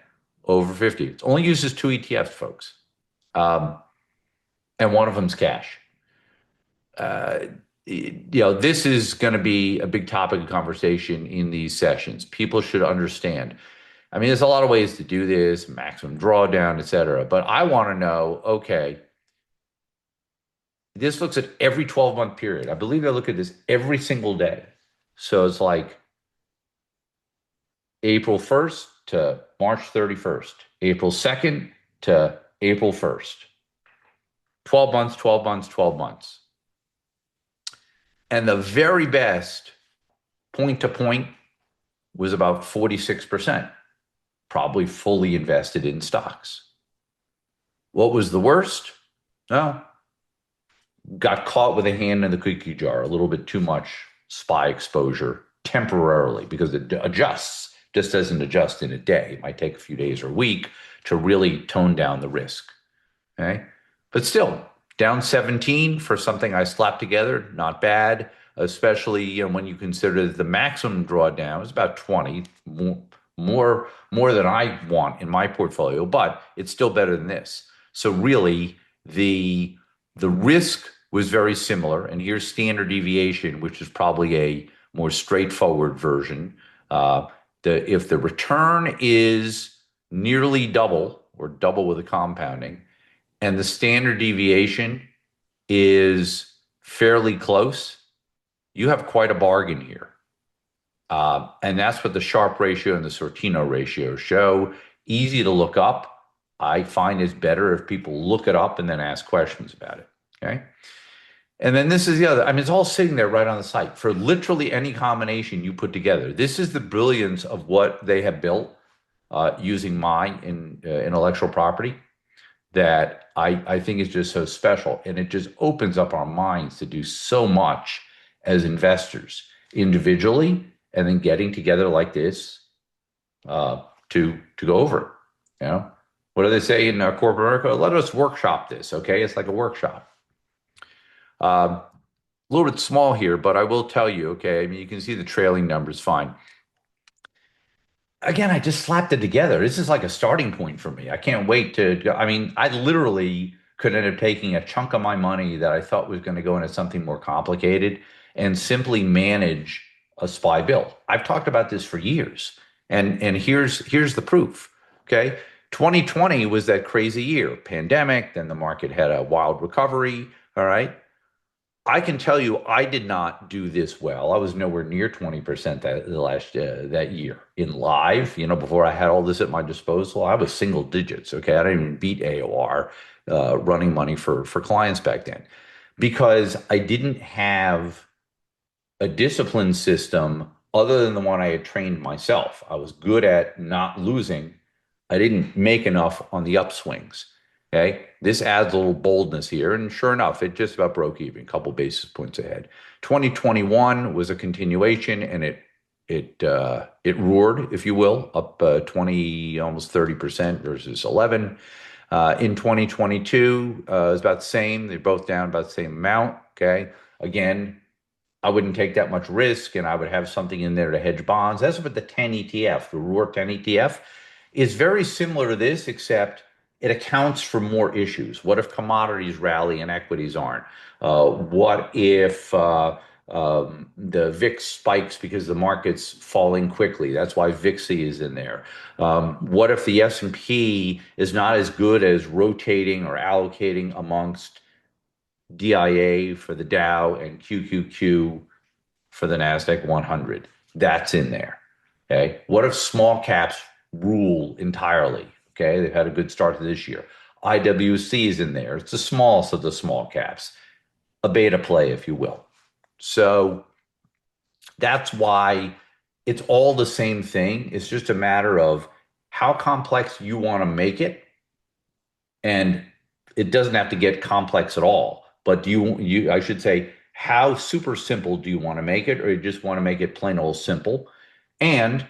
over 50. It only uses 2 ETFs, folks. And one of them's cash. This is going to be a big topic of conversation in these sessions. People should understand. I mean, there's a lot of ways to do this, maximum drawdown, et cetera. But I want to know, okay, this looks at every 12-month period. I believe they look at this every single day. So it's like April 1st to March 31st, April 2nd to April 1st. 12 months, 12 months, 12 months. And the very best point to point was about 46%, probably fully invested in stocks. What was the worst? Well, got caught with a hand in the cookie jar, a little bit too much SPY exposure temporarily because it adjusts, just doesn't adjust in a day. It might take a few days or a week to really tone down the risk. Okay. But still, down 17 for something I slapped together, not bad, especially when you consider that the maximum drawdown is about 20, more than I want in my portfolio, but it's still better than this. So really, the risk was very similar, and here's standard deviation, which is probably a more straightforward version. If the return is nearly double or double with the compounding, and the standard deviation is fairly close, you have quite a bargain here. And that's what the Sharpe ratio and the Sortino ratio show. Easy to look up. I find it's better if people look it up and then ask questions about it. Okay. And then this is the other. I mean, it's all sitting there right on the site for literally any combination you put together. This is the brilliance of what they have built using my intellectual property. that I think is just so special. And it just opens up our minds to do so much as investors individually, and then getting together like this to go over it. You know, what do they say in corporate America? Let us workshop this. Okay, it's like a workshop. A little bit small here, but I will tell you. Okay, I mean you can see the trailing numbers fine. Again, I just slapped it together. This is like a starting point for me. I can't wait to go. I mean, I literally could end up taking a chunk of my money that I thought was going to go into something more complicated and simply manage a SPY bill. I've talked about this for years. And here's the proof. Okay. 2020 was that crazy year, pandemic, then the market had a wild recovery. All right. I can tell you, I did not do this well. I was nowhere near 20% that year in live. You know, before I had all this at my disposal, I was single digits. Okay, I didn't even beat AOR running money for clients back then because I didn't have a discipline system other than the one I had trained myself. I was good at not losing. I didn't make enough on the upswings. Okay. This adds a little boldness here. And sure enough, it just about broke even, a couple basis points ahead. 2021 was a continuation and it roared, if you will, up 20, almost 30% versus 11. In 2022, it's about the same. They're both down about the same amount. Okay. Again, I wouldn't take that much risk and I would have something in there to hedge bonds. That's what the 10 ETF, the ROAR 10 ETF is very similar to this, except it accounts for more issues. What if commodities rally and equities aren't? What if the VIX spikes because the market's falling quickly? That's why VIXI is in there. What if the S&P is not as good as rotating or allocating amongst DIA for the Dow and QQQ for the NASDAQ 100? That's in there. Okay. What if small caps rule entirely? Okay. They've had a good start to this year. IWC is in there. It's the smallest of the small caps, a beta play, if you will. So that's why it's all the same thing. It's just a matter of how complex you want to make it. And it doesn't have to get complex at all. But I should say, how super simple do you want to make it, or you just want to make it plain old simple? And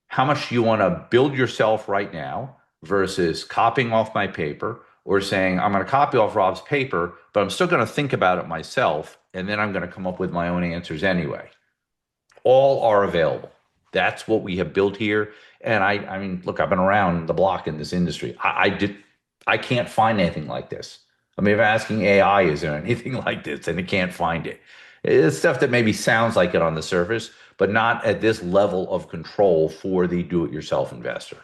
how much do you want to build yourself right now versus copying off my paper or saying, I'm going to copy off Rob's paper, but I'm still going to think about it myself, and then I'm going to come up with my own answers anyway. All are available. That's what we have built here. And I mean, look, I've been around the block in this industry. I can't find anything like this. I mean, if I'm asking AI, is there anything like this? And it can't find it. It's stuff that maybe sounds like it on the surface, but not at this level of control for the do-it-yourself investor,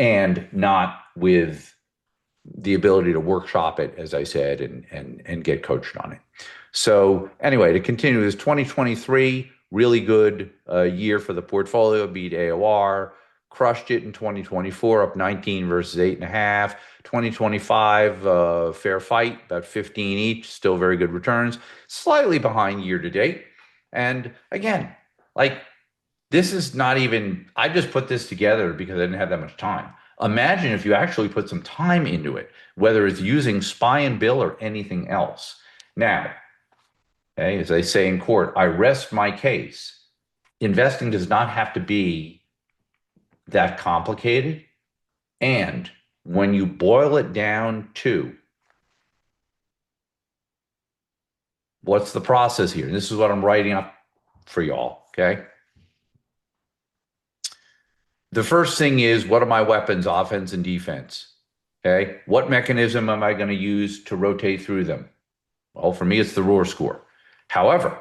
and not with the ability to workshop it, as I said, and get coached on it. So anyway, to continue, this 2023, really good year for the portfolio, beat AOR, crushed it in 2024, up 19 versus 8.5. 2025, fair fight, about 15 each, still very good returns, slightly behind year to date. And again, like this is not even, I just put this together because I didn't have that much time. Imagine if you actually put some time into it, whether it's using SPY and bill or anything else. Now, okay, as they say in court, I rest my case. Investing does not have to be that complicated. And when you boil it down to what's the process here? And this is what I'm writing up for y'all, okay? The first thing is, what are my weapons, offense and defense? Okay. What mechanism am I going to use to rotate through them? Well, for me, it's the ROAR score. However,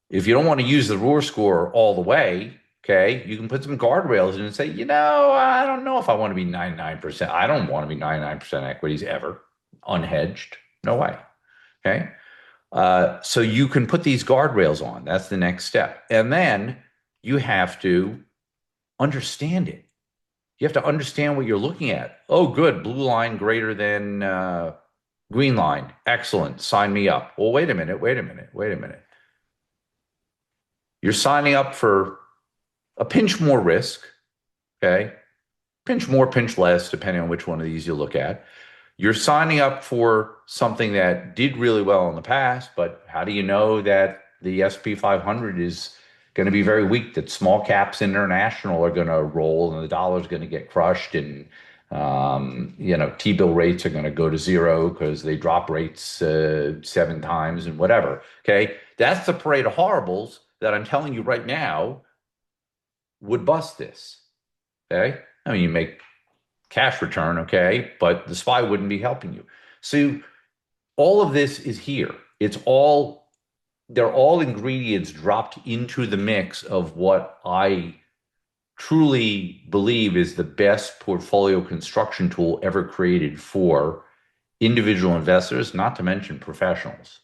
if you don't want to use the ROAR score all the way, okay, you can put some guardrails in and say, you know, I don't know if I want to be 99%. I don't want to be 99% equities ever, unhedged. No way. Okay. So you can put these guardrails on. That's the next step. And then you have to understand it. You have to understand what you're looking at. Oh, good. Blue line greater than green line. Excellent. Sign me up. Well, wait a minute. You're signing up for a pinch more risk. Okay. Pinch more, pinch less, depending on which one of these you look at. You're signing up for something that did really well in the past, but how do you know that the SP 500 is going to be very weak, that small caps international are going to roll and the dollar is going to get crushed and T-bill rates are going to go to zero because they drop rates 7 times and whatever. Okay. That's the parade of horribles that I'm telling you right now would bust this. Okay. I mean, you make cash return, okay, but the SPY wouldn't be helping you. So all of this is here. They're all ingredients dropped into the mix of what I truly believe is the best portfolio construction tool ever created for individual investors, not to mention professionals.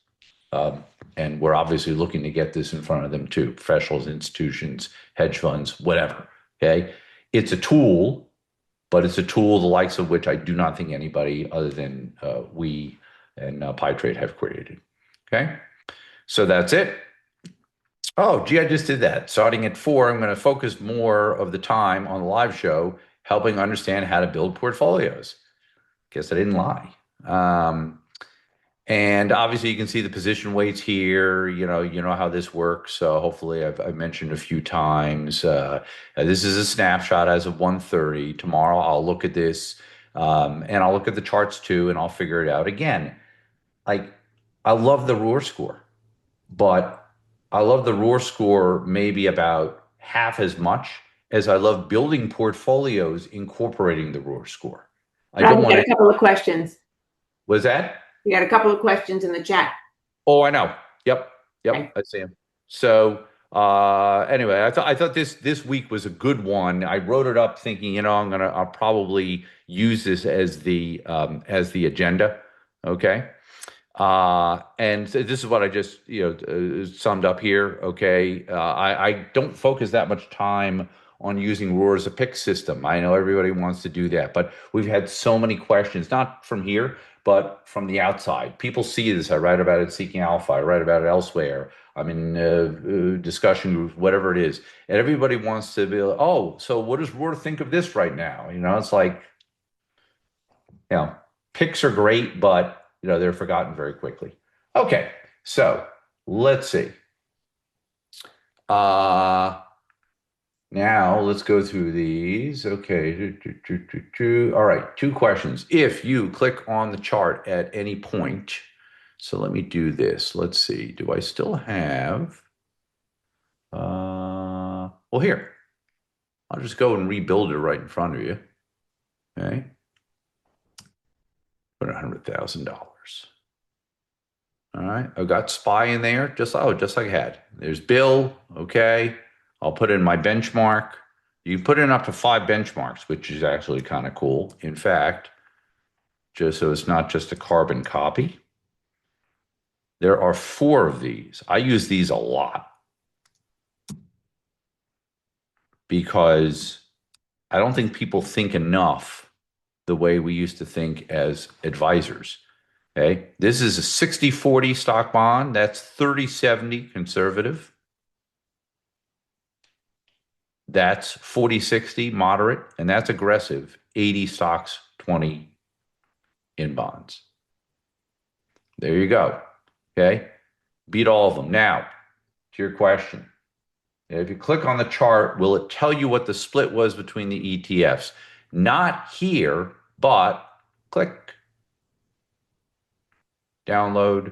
And we're obviously looking to get this in front of them too, professionals, institutions, hedge funds, whatever. Okay. It's a tool, but it's a tool the likes of which I do not think anybody other than we and ROAR.PiTrade have created. Okay. So that's it. Oh, gee, I just did that. Starting at 4, I'm going to focus more of the time on the live show, helping understand how to build portfolios. Guess I didn't lie. And obviously, you can see the position weights here. You know how this works. So hopefully, I've mentioned a few times. This is a snapshot as of 1:30. Tomorrow, I'll look at this, and I'll look at the charts too, and I'll figure it out. Again, like I love the ROAR score, but I love the ROAR score maybe about half as much as I love building portfolios incorporating the ROAR score. I don't want a couple of questions. Was that? We got a couple of questions in the chat. Oh, I know. Yep. Okay. I see them. So anyway, I thought this week was a good one. I wrote it up thinking, I'll probably use this as the agenda. Okay. And so this is what I just summed up here. Okay. I don't focus that much time on using ROAR as a pick system. I know everybody wants to do that, but we've had so many questions, not from here, but from the outside. People see this. I write about it Seeking Alpha. I write about it elsewhere. I'm in discussion groups, whatever it is. And everybody wants to be like, oh, so what does ROAR think of this right now? It's like, picks are great, but, they're forgotten very quickly. Okay, so let's see. Now let's go through these. Okay. All right. 2 questions. If you click on the chart at any point, so let me do this. Let's see. Do I still have? Well, here. I'll just go and rebuild it right in front of you. Okay. Put $100,000. All right. I've got SPY in there, just like I had. There's Bill. Okay. I'll put in my benchmark. You can put in up to 5 benchmarks, which is actually kind of cool. In fact, just so it's not just a carbon copy, there are 4 of these. I use these a lot because I don't think people think enough the way we used to think as advisors. Okay. This is a 60-40 stock bond. That's 30-70 conservative. That's 40-60 moderate, and that's aggressive, 80 stocks, 20 in bonds. There you go. Okay. Beat all of them. Now, to your question. If you click on the chart, will it tell you what the split was between the ETFs? Not here, but click. Download.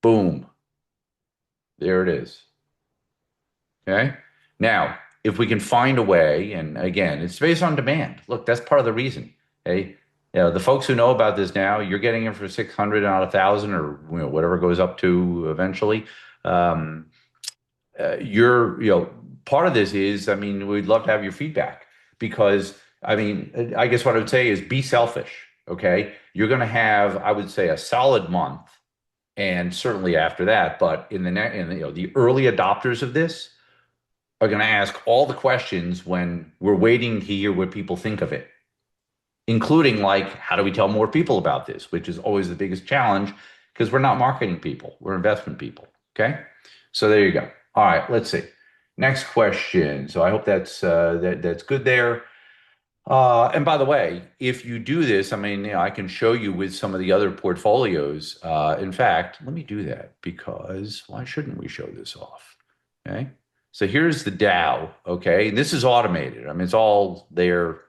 Boom. There it is. Okay. Now, if we can find a way, and again, it's based on demand. Look, that's part of the reason. Okay. The folks who know about this now, you're getting it for 600, not 1,000, or whatever goes up to eventually. Part of this is, we'd love to have your feedback because, I guess what I would say is be selfish. Okay. You're going to have, I would say, a solid month. And certainly after that, but the early adopters of this are going to ask all the questions when we're waiting to hear what people think of it, including like, how do we tell more people about this, which is always the biggest challenge because we're not marketing people, we're investment people. Okay. So there you go. All right, let's see. Next question. So I hope that's good there. And by the way, if you do this, I mean, I can show you with some of the other portfolios. In fact, let me do that because why shouldn't we show this off? Okay. So here's the Dow. Okay. And this is automated. I mean, it's all there.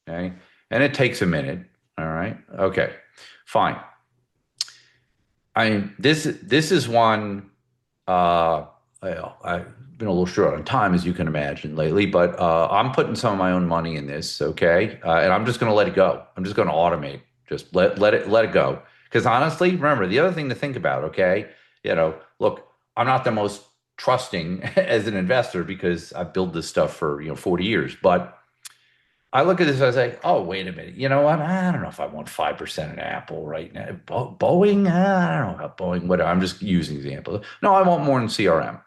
Okay. And it takes a minute. All right. Okay. Fine. I mean, this is one. Uh, I've been a little short on time, as you can imagine, lately, but I'm putting some of my own money in this, okay? And I'm just going to let it go. I'm just going to automate. Just let it go. Because honestly, remember the other thing to think about, okay? Look, I'm not the most trusting as an investor because I've built this stuff for 40 years, but I look at this and I say, oh, wait a minute. You know what? I don't know if I want 5% in Apple right now. Boeing? I don't know about Boeing. Whatever. I'm just using examples. No, I want more in CRM.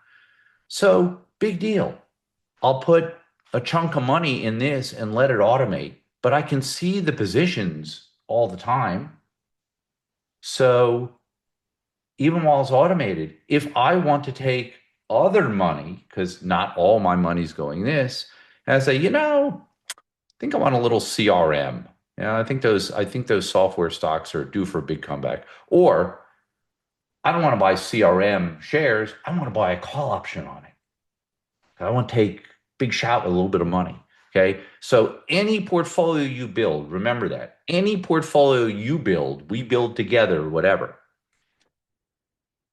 So big deal. I'll put a chunk of money in this and let it automate, but I can see the positions all the time. So even while it's automated, if I want to take other money, because not all my money's going this, and I say, think I want a little CRM. I think those software stocks are due for a big comeback. Or I don't want to buy CRM shares. I want to buy a call option on it. I want to take big shot with a little bit of money. Okay. So any portfolio you build, remember that. Any portfolio you build, we build together, whatever.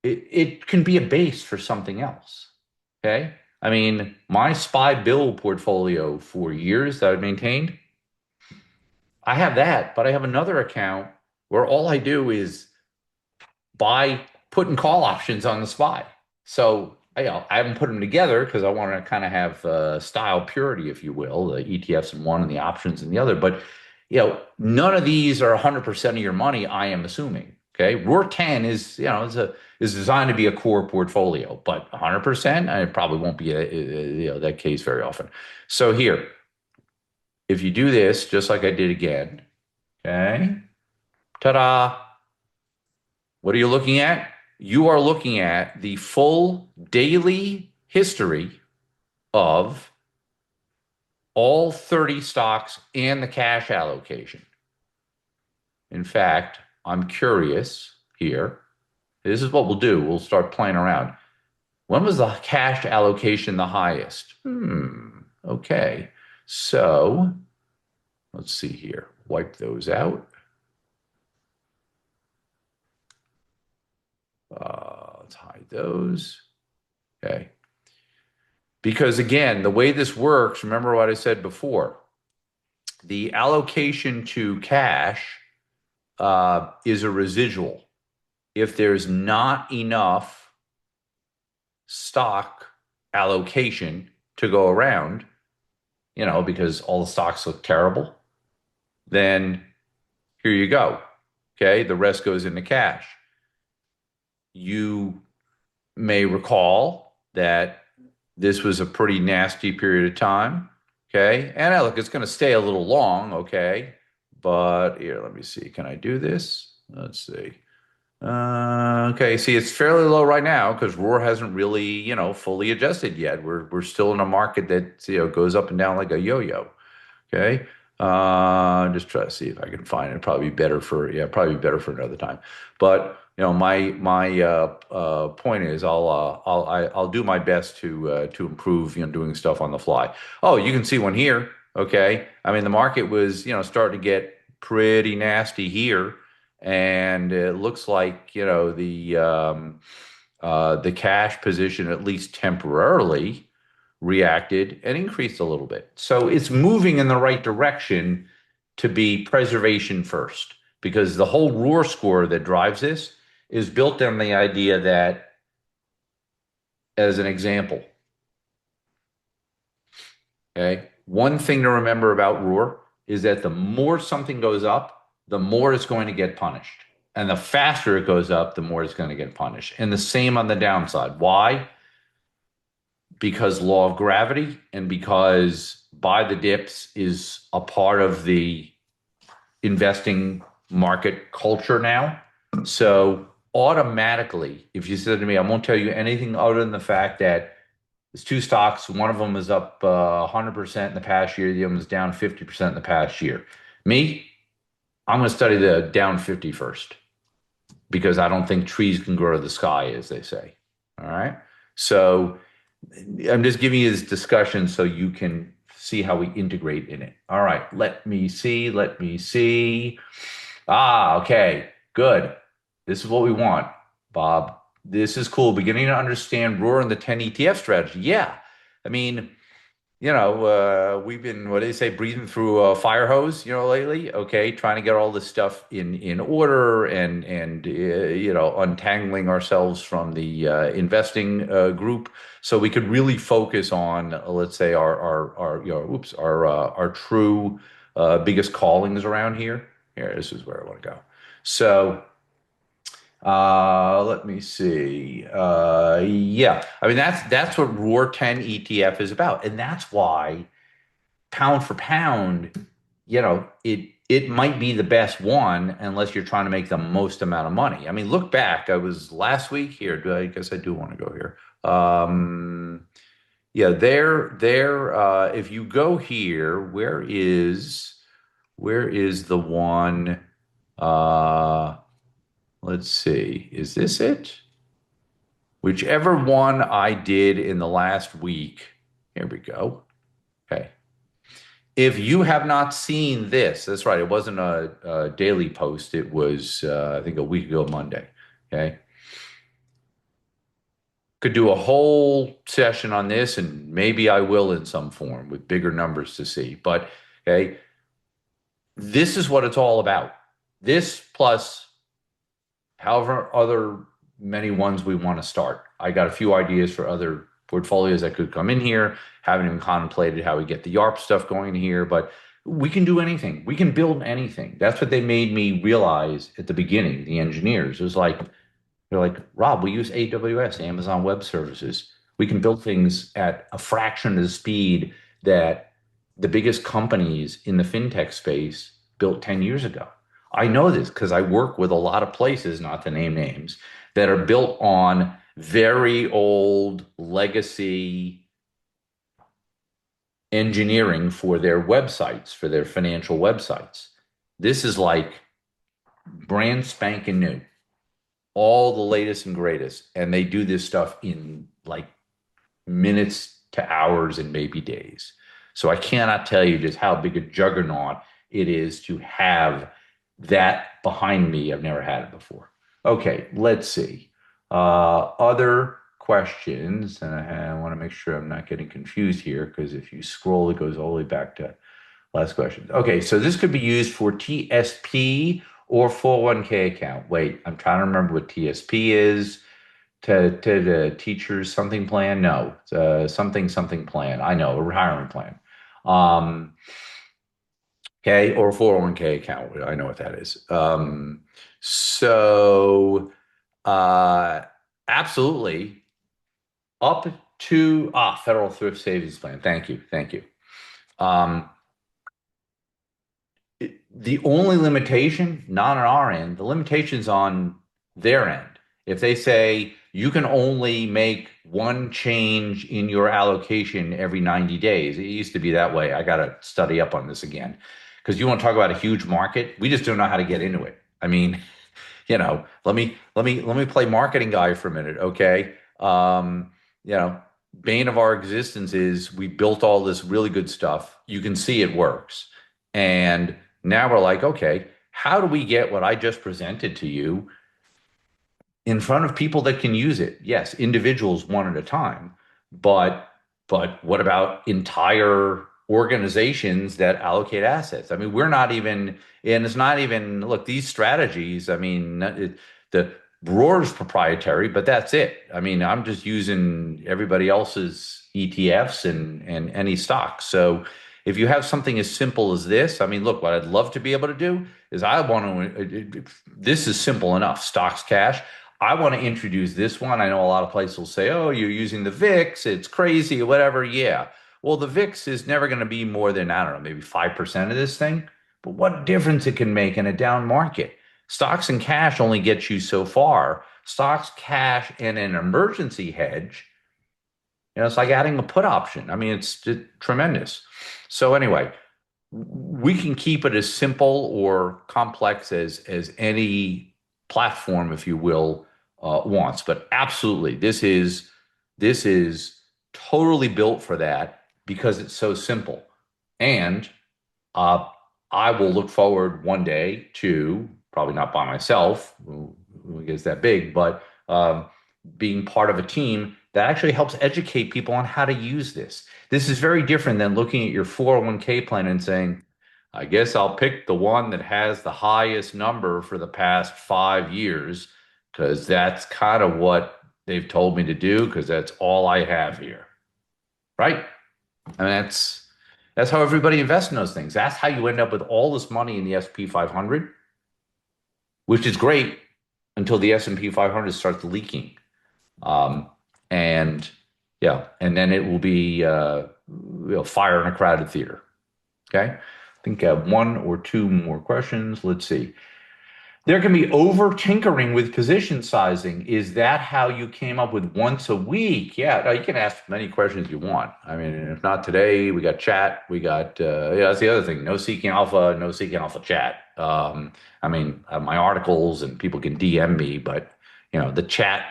It can be a base for something else. Okay. I mean, my SPY bill portfolio for years that I've maintained, I have that, but I have another account where all I do is buy put and call options on the SPY. So I haven't put them together because I want to kind of have style purity, if you will, the ETFs in one and the options in the other. But none of these are 100% of your money, I am assuming. Okay, ROAR 10 is designed to be a core portfolio, but 100%, it probably won't be that case very often. So here, if you do this, just like I did again, okay, ta-da! What are you looking at? You are looking at the full daily history of all 30 stocks and the cash allocation. In fact, I'm curious here. This is what we'll do. We'll start playing around. When was the cash allocation the highest? Okay. So let's see here. Wipe those out. Let's hide those. Okay. Because again, the way this works, remember what I said before, the allocation to cash is a residual. If there's not enough stock allocation to go around, because all the stocks look terrible, then here you go. Okay, the rest goes into cash. You may recall that this was a pretty nasty period of time. Okay. And look, it's going to stay a little long. Okay. But here, let me see. Can I do this? Let's see. Okay. See, it's fairly low right now because ROAR hasn't really, fully adjusted yet. We're still in a market that, goes up and down like a yo-yo. Okay. Just try to see if I can find it. Probably better for another time. But my point is I'll do my best to improve doing stuff on the fly. Oh, you can see one here. Okay. I mean the market was starting to get pretty nasty here, and it looks like the cash position, at least temporarily, reacted and increased a little bit. So it's moving in the right direction to be preservation first, because the whole ROAR score that drives this is built on the idea that, as an example, okay, one thing to remember about ROAR is that the more something goes up, the more it's going to get punished. And the faster it goes up, the more it's going to get punished. And the same on the downside. Why? Because law of gravity, and because buy the dips is a part of the investing market culture now. So automatically, if you said to me, I won't tell you anything other than the fact that It's two stocks. One of them is up 100% in the past year. The other one is down 50% in the past year. Me, I'm going to study the down 50 first because I don't think trees can grow to the sky, as they say. All right. So I'm just giving you this discussion so you can see how we integrate in it. All right. Let me see. Let me see. Ah, okay. Good. This is what we want, Bob. This is cool. Beginning to understand ROAR and the 10 ETF strategy. Yeah. I mean, we've been, what do they say, breathing through a fire hose, lately. Okay, trying to get all this stuff in order and untangling ourselves from the investing group, so we could really focus on, let's say, our true biggest callings around here. Here, this is where I want to go. So. Let me see. Yeah, I mean that's what ROAR 10 ETF is about, and that's why pound for pound, it might be the best one unless you're trying to make the most amount of money. I mean, look back. I was last week here. I guess I do want to go here. Yeah, there. If you go here, where is the one? Uh, Let's see. Is this it? Whichever one I did in the last week. Here we go. Okay. If you have not seen this, that's right. It wasn't a daily post. It was, I think, a week ago Monday. Okay. Could do a whole session on this, and maybe I will in some form with bigger numbers to see. But, okay, this is what it's all about. This plus however other many ones we want to start. I got a few ideas for other portfolios that could come in here. Haven't even contemplated how we get the YARP stuff going here, but we can do anything. We can build anything. That's what they made me realize at the beginning, the engineers. It was like, they're like, Rob, we use AWS, Amazon Web Services. We can build things at a fraction of the speed that the biggest companies in the fintech space built 10 years ago. I know this because I work with a lot of places, not to name names, that are built on very old legacy engineering for their websites, for their financial websites. This is like brand spanking new, all the latest and greatest. And they do this stuff in like minutes to hours and maybe days. So I cannot tell you just how big a juggernaut it is to have that behind me. I've never had it before. Okay, let's see. Other questions, and I want to make sure I'm not getting confused here because if you scroll, it goes all the way back to last question. Okay, so this could be used for TSP or 401k account. Wait, I'm trying to remember what TSP is. To the teachers something plan? No, something plan. I know, a retirement plan. Okay, or 401k account. I know what that is. So absolutely up to Federal Thrift Savings Plan. Thank you, thank you. Um, the only limitation, not on our end, the limitation's on their end. If they say you can only make one change in your allocation every 90 days, it used to be that way. I got to study up on this again because you want to talk about a huge market. We just don't know how to get into it. I mean, let me play marketing guy for a minute, okay? Bane of our existence is we built all this really good stuff. You can see it works. And now we're like, okay, how do we get what I just presented to you in front of people that can use it? Yes, individuals one at a time, but what about entire organizations that allocate assets? I mean, we're not even, and it's not even, look, these strategies, I mean, the ROAR is proprietary, but that's it. I mean, I'm just using everybody else's ETFs and any stocks. So if you have something as simple as this, I mean, look, what I'd love to be able to do is this is simple enough, stocks, cash. I want to introduce this one. I know a lot of places will say, oh, you're using the VIX, it's crazy or whatever. Yeah. Well, the VIX is never going to be more than, I don't know, maybe 5% of this thing. But what difference it can make in a down market? Stocks and cash only get you so far. Stocks, cash, and an emergency hedge, It's like adding a put option. I mean, it's tremendous. So anyway, we can keep it as simple or complex as any platform, if you will, wants. But absolutely, this is totally built for that because it's so simple. And uh, I will look forward one day to, probably not by myself, who gets that big, but being part of a team that actually helps educate people on how to use this. This is very different than looking at your 401k plan and saying, I guess I'll pick the one that has the highest number for the past 5 years because that's kind of what they've told me to do because that's all I have here. Right? I mean, that's how everybody invests in those things. That's how you end up with all this money in the S&P 500, which is great until the S&P 500 starts leaking. Um, and yeah, and then it will be fire in a crowded theater. Okay. I think I have one or two more questions. Let's see. There can be over tinkering with position sizing. Is that how you came up with once a week? Yeah, no, you can ask many questions you want. I mean, if not today, we got chat. We got, yeah, that's the other thing. No seeking alpha, no seeking alpha chat. I mean, my articles and people can DM me, but the chat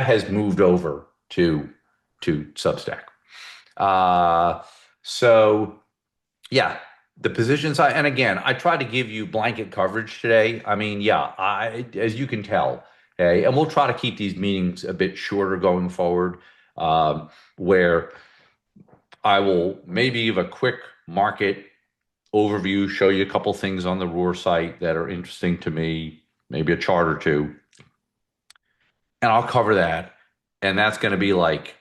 has moved over to Substack. So yeah, the position side, and again, I try to give you blanket coverage today. I mean, yeah, as you can tell, okay, and we'll try to keep these meetings a bit shorter going forward, where I will maybe give a quick market overview, show you a couple things on the ROAR site that are interesting to me, maybe a chart or two, and I'll cover that, and that's going to be like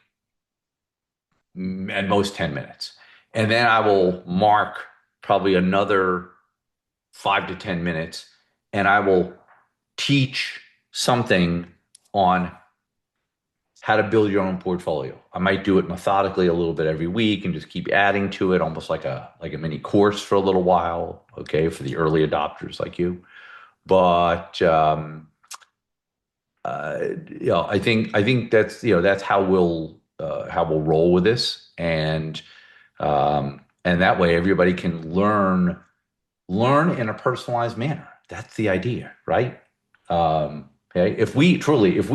at most 10 minutes. And then I will mark probably another 5 to 10 minutes, and I will teach something on how to build your own portfolio. I might do it methodically a little bit every week and just keep adding to it, almost like a mini course for a little while, okay, for the early adopters like you. But I think that's how we'll roll with this, and that way everybody can learn in a personalized manner. That's the idea, right? Okay. If we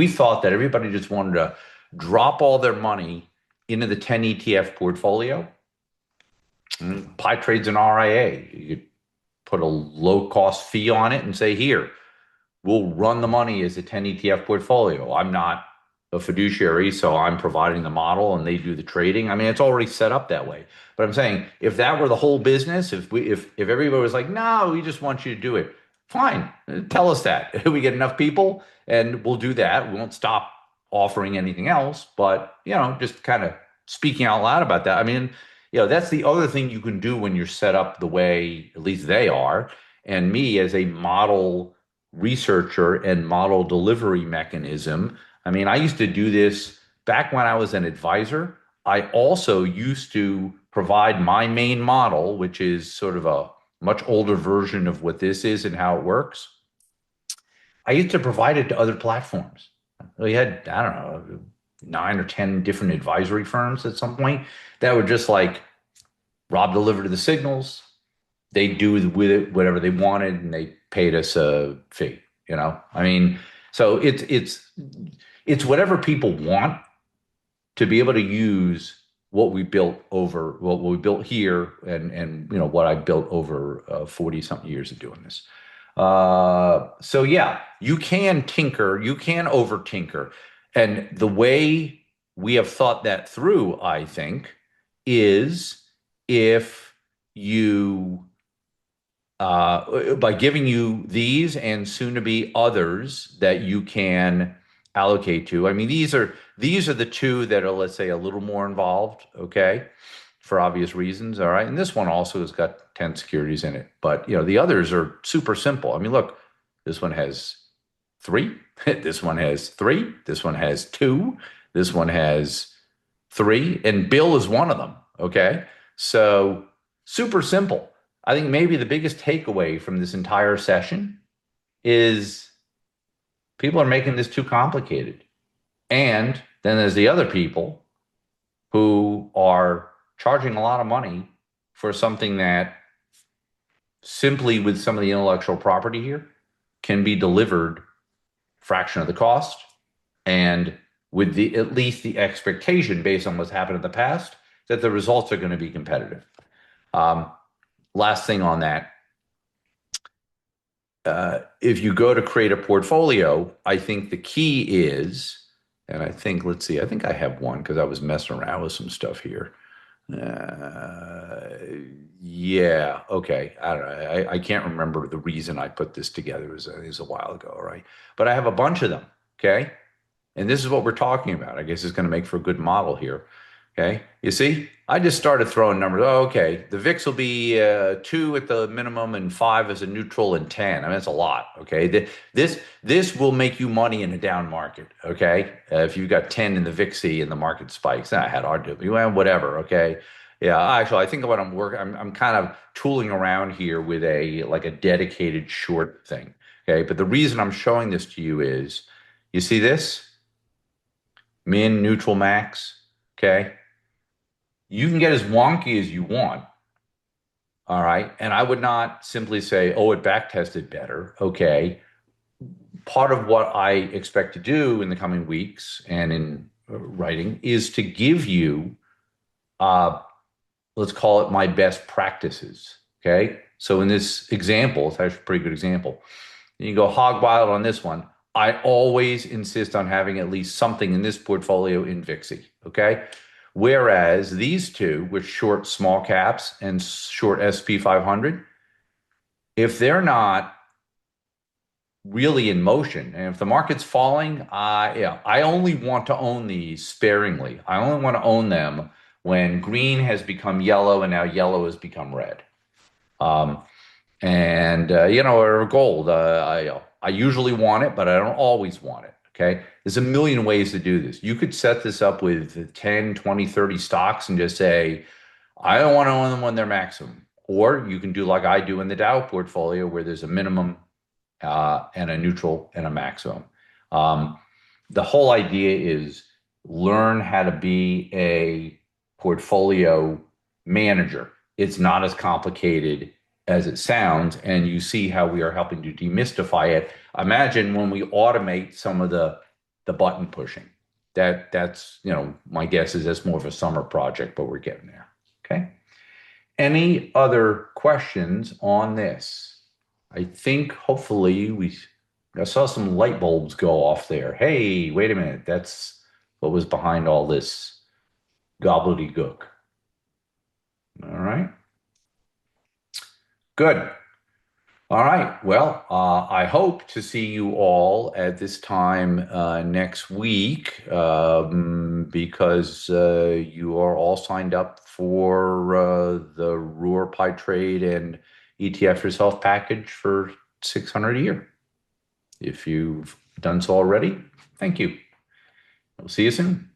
thought that everybody just wanted to drop all their money into the 10 ETF portfolio, PiTrade's an RIA. You could put a low cost fee on it and say, here, we'll run the money as a 10 ETF portfolio. I'm not a fiduciary, so I'm providing the model and they do the trading. I mean, it's already set up that way. But I'm saying if that were the whole business, if everybody was like, no, we just want you to do it, fine. Tell us that. We get enough people and we'll do that. We won't stop offering anything else, but just kind of speaking out loud about that. I mean, that's the other thing you can do when you're set up the way at least they are. And me as a model researcher and model delivery mechanism. I mean, I used to do this back when I was an advisor. I also used to provide my main model, which is sort of a much older version of what this is and how it works. I used to provide it to other platforms. We had, I don't know, 9 or 10 different advisory firms at some point that were just like, Rob delivered the signals. They do with it whatever they wanted, and they paid us a fee. I mean, so it's whatever people want to be able to use what we built here, and what I built over 40 something years of doing this. So yeah, you can tinker, you can over tinker, and the way we have thought that through, I think, is if you by giving you these and soon to be others that you can allocate to. I mean, these are the two that are, let's say, a little more involved, okay, for obvious reasons. All right. And this one also has got 10 securities in it. But the others are super simple. I mean, look, this one has 3, this one has 3, this one has 2, this one has 3, and Bill is one of them. Okay. So super simple. I think maybe the biggest takeaway from this entire session is people are making this too complicated. And then there's the other people who are charging a lot of money for something that simply with some of the intellectual property here can be delivered fraction of the cost and with the at least the expectation based on what's happened in the past that the results are going to be competitive. Last thing on that, if you go to create a portfolio, I think the key is, and I think, let's see, I think I have one because I was messing around with some stuff here. Yeah, okay. I don't know. I can't remember the reason I put this together. It was a while ago, right? But I have a bunch of them, okay? And this is what we're talking about. I guess it's going to make for a good model here. Okay. You see, I just started throwing numbers. Oh, okay. The VIX will be 2 at the minimum and 5 as a neutral and 10. I mean, that's a lot. Okay. This will make you money in a down market. Okay. If you've got 10 in the VIXy and the market spikes, I had hard to, well, whatever. Okay. Yeah. Actually, I think what I'm kind of tooling around here with like a dedicated short thing. Okay. But the reason I'm showing this to you is, you see this? Min, neutral, max. Okay. You can get as wonky as you want. All right. And I would not simply say, oh, it back tested better. Okay. Part of what I expect to do in the coming weeks and in writing is to give you, let's call it my best practices. Okay. So in this example, it's actually a pretty good example. You go hog wild on this one. I always insist on having at least something in this portfolio in VIXY. Okay. Whereas these two, with short small caps and short SP 500, if they're not really in motion, and if the market's falling, I only want to own these sparingly. I only want to own them when green has become yellow and now yellow has become red. Or gold. I usually want it, but I don't always want it. Okay. There's a million ways to do this. You could set this up with 10, 20, 30 stocks and just say, I don't want to own them when they're maximum. Or you can do like I do in the Dow portfolio where there's a minimum and a neutral and a maximum. The whole idea is learn how to be a portfolio manager. It's not as complicated as it sounds, and you see how we are helping to demystify it. Imagine when we automate some of the button pushing. That's my guess is that's more of a summer project, but we're getting there. Okay. Any other questions on this? I think hopefully I saw some light bulbs go off there. Hey, wait a minute. That's what was behind all this gobbledygook. All right. Good. All right. Well, I hope to see you all at this time next week because you are all signed up for the ROAR.PiTrade and ETF Yourself package for 600 a year. If you've done so already, thank you. We'll see you soon.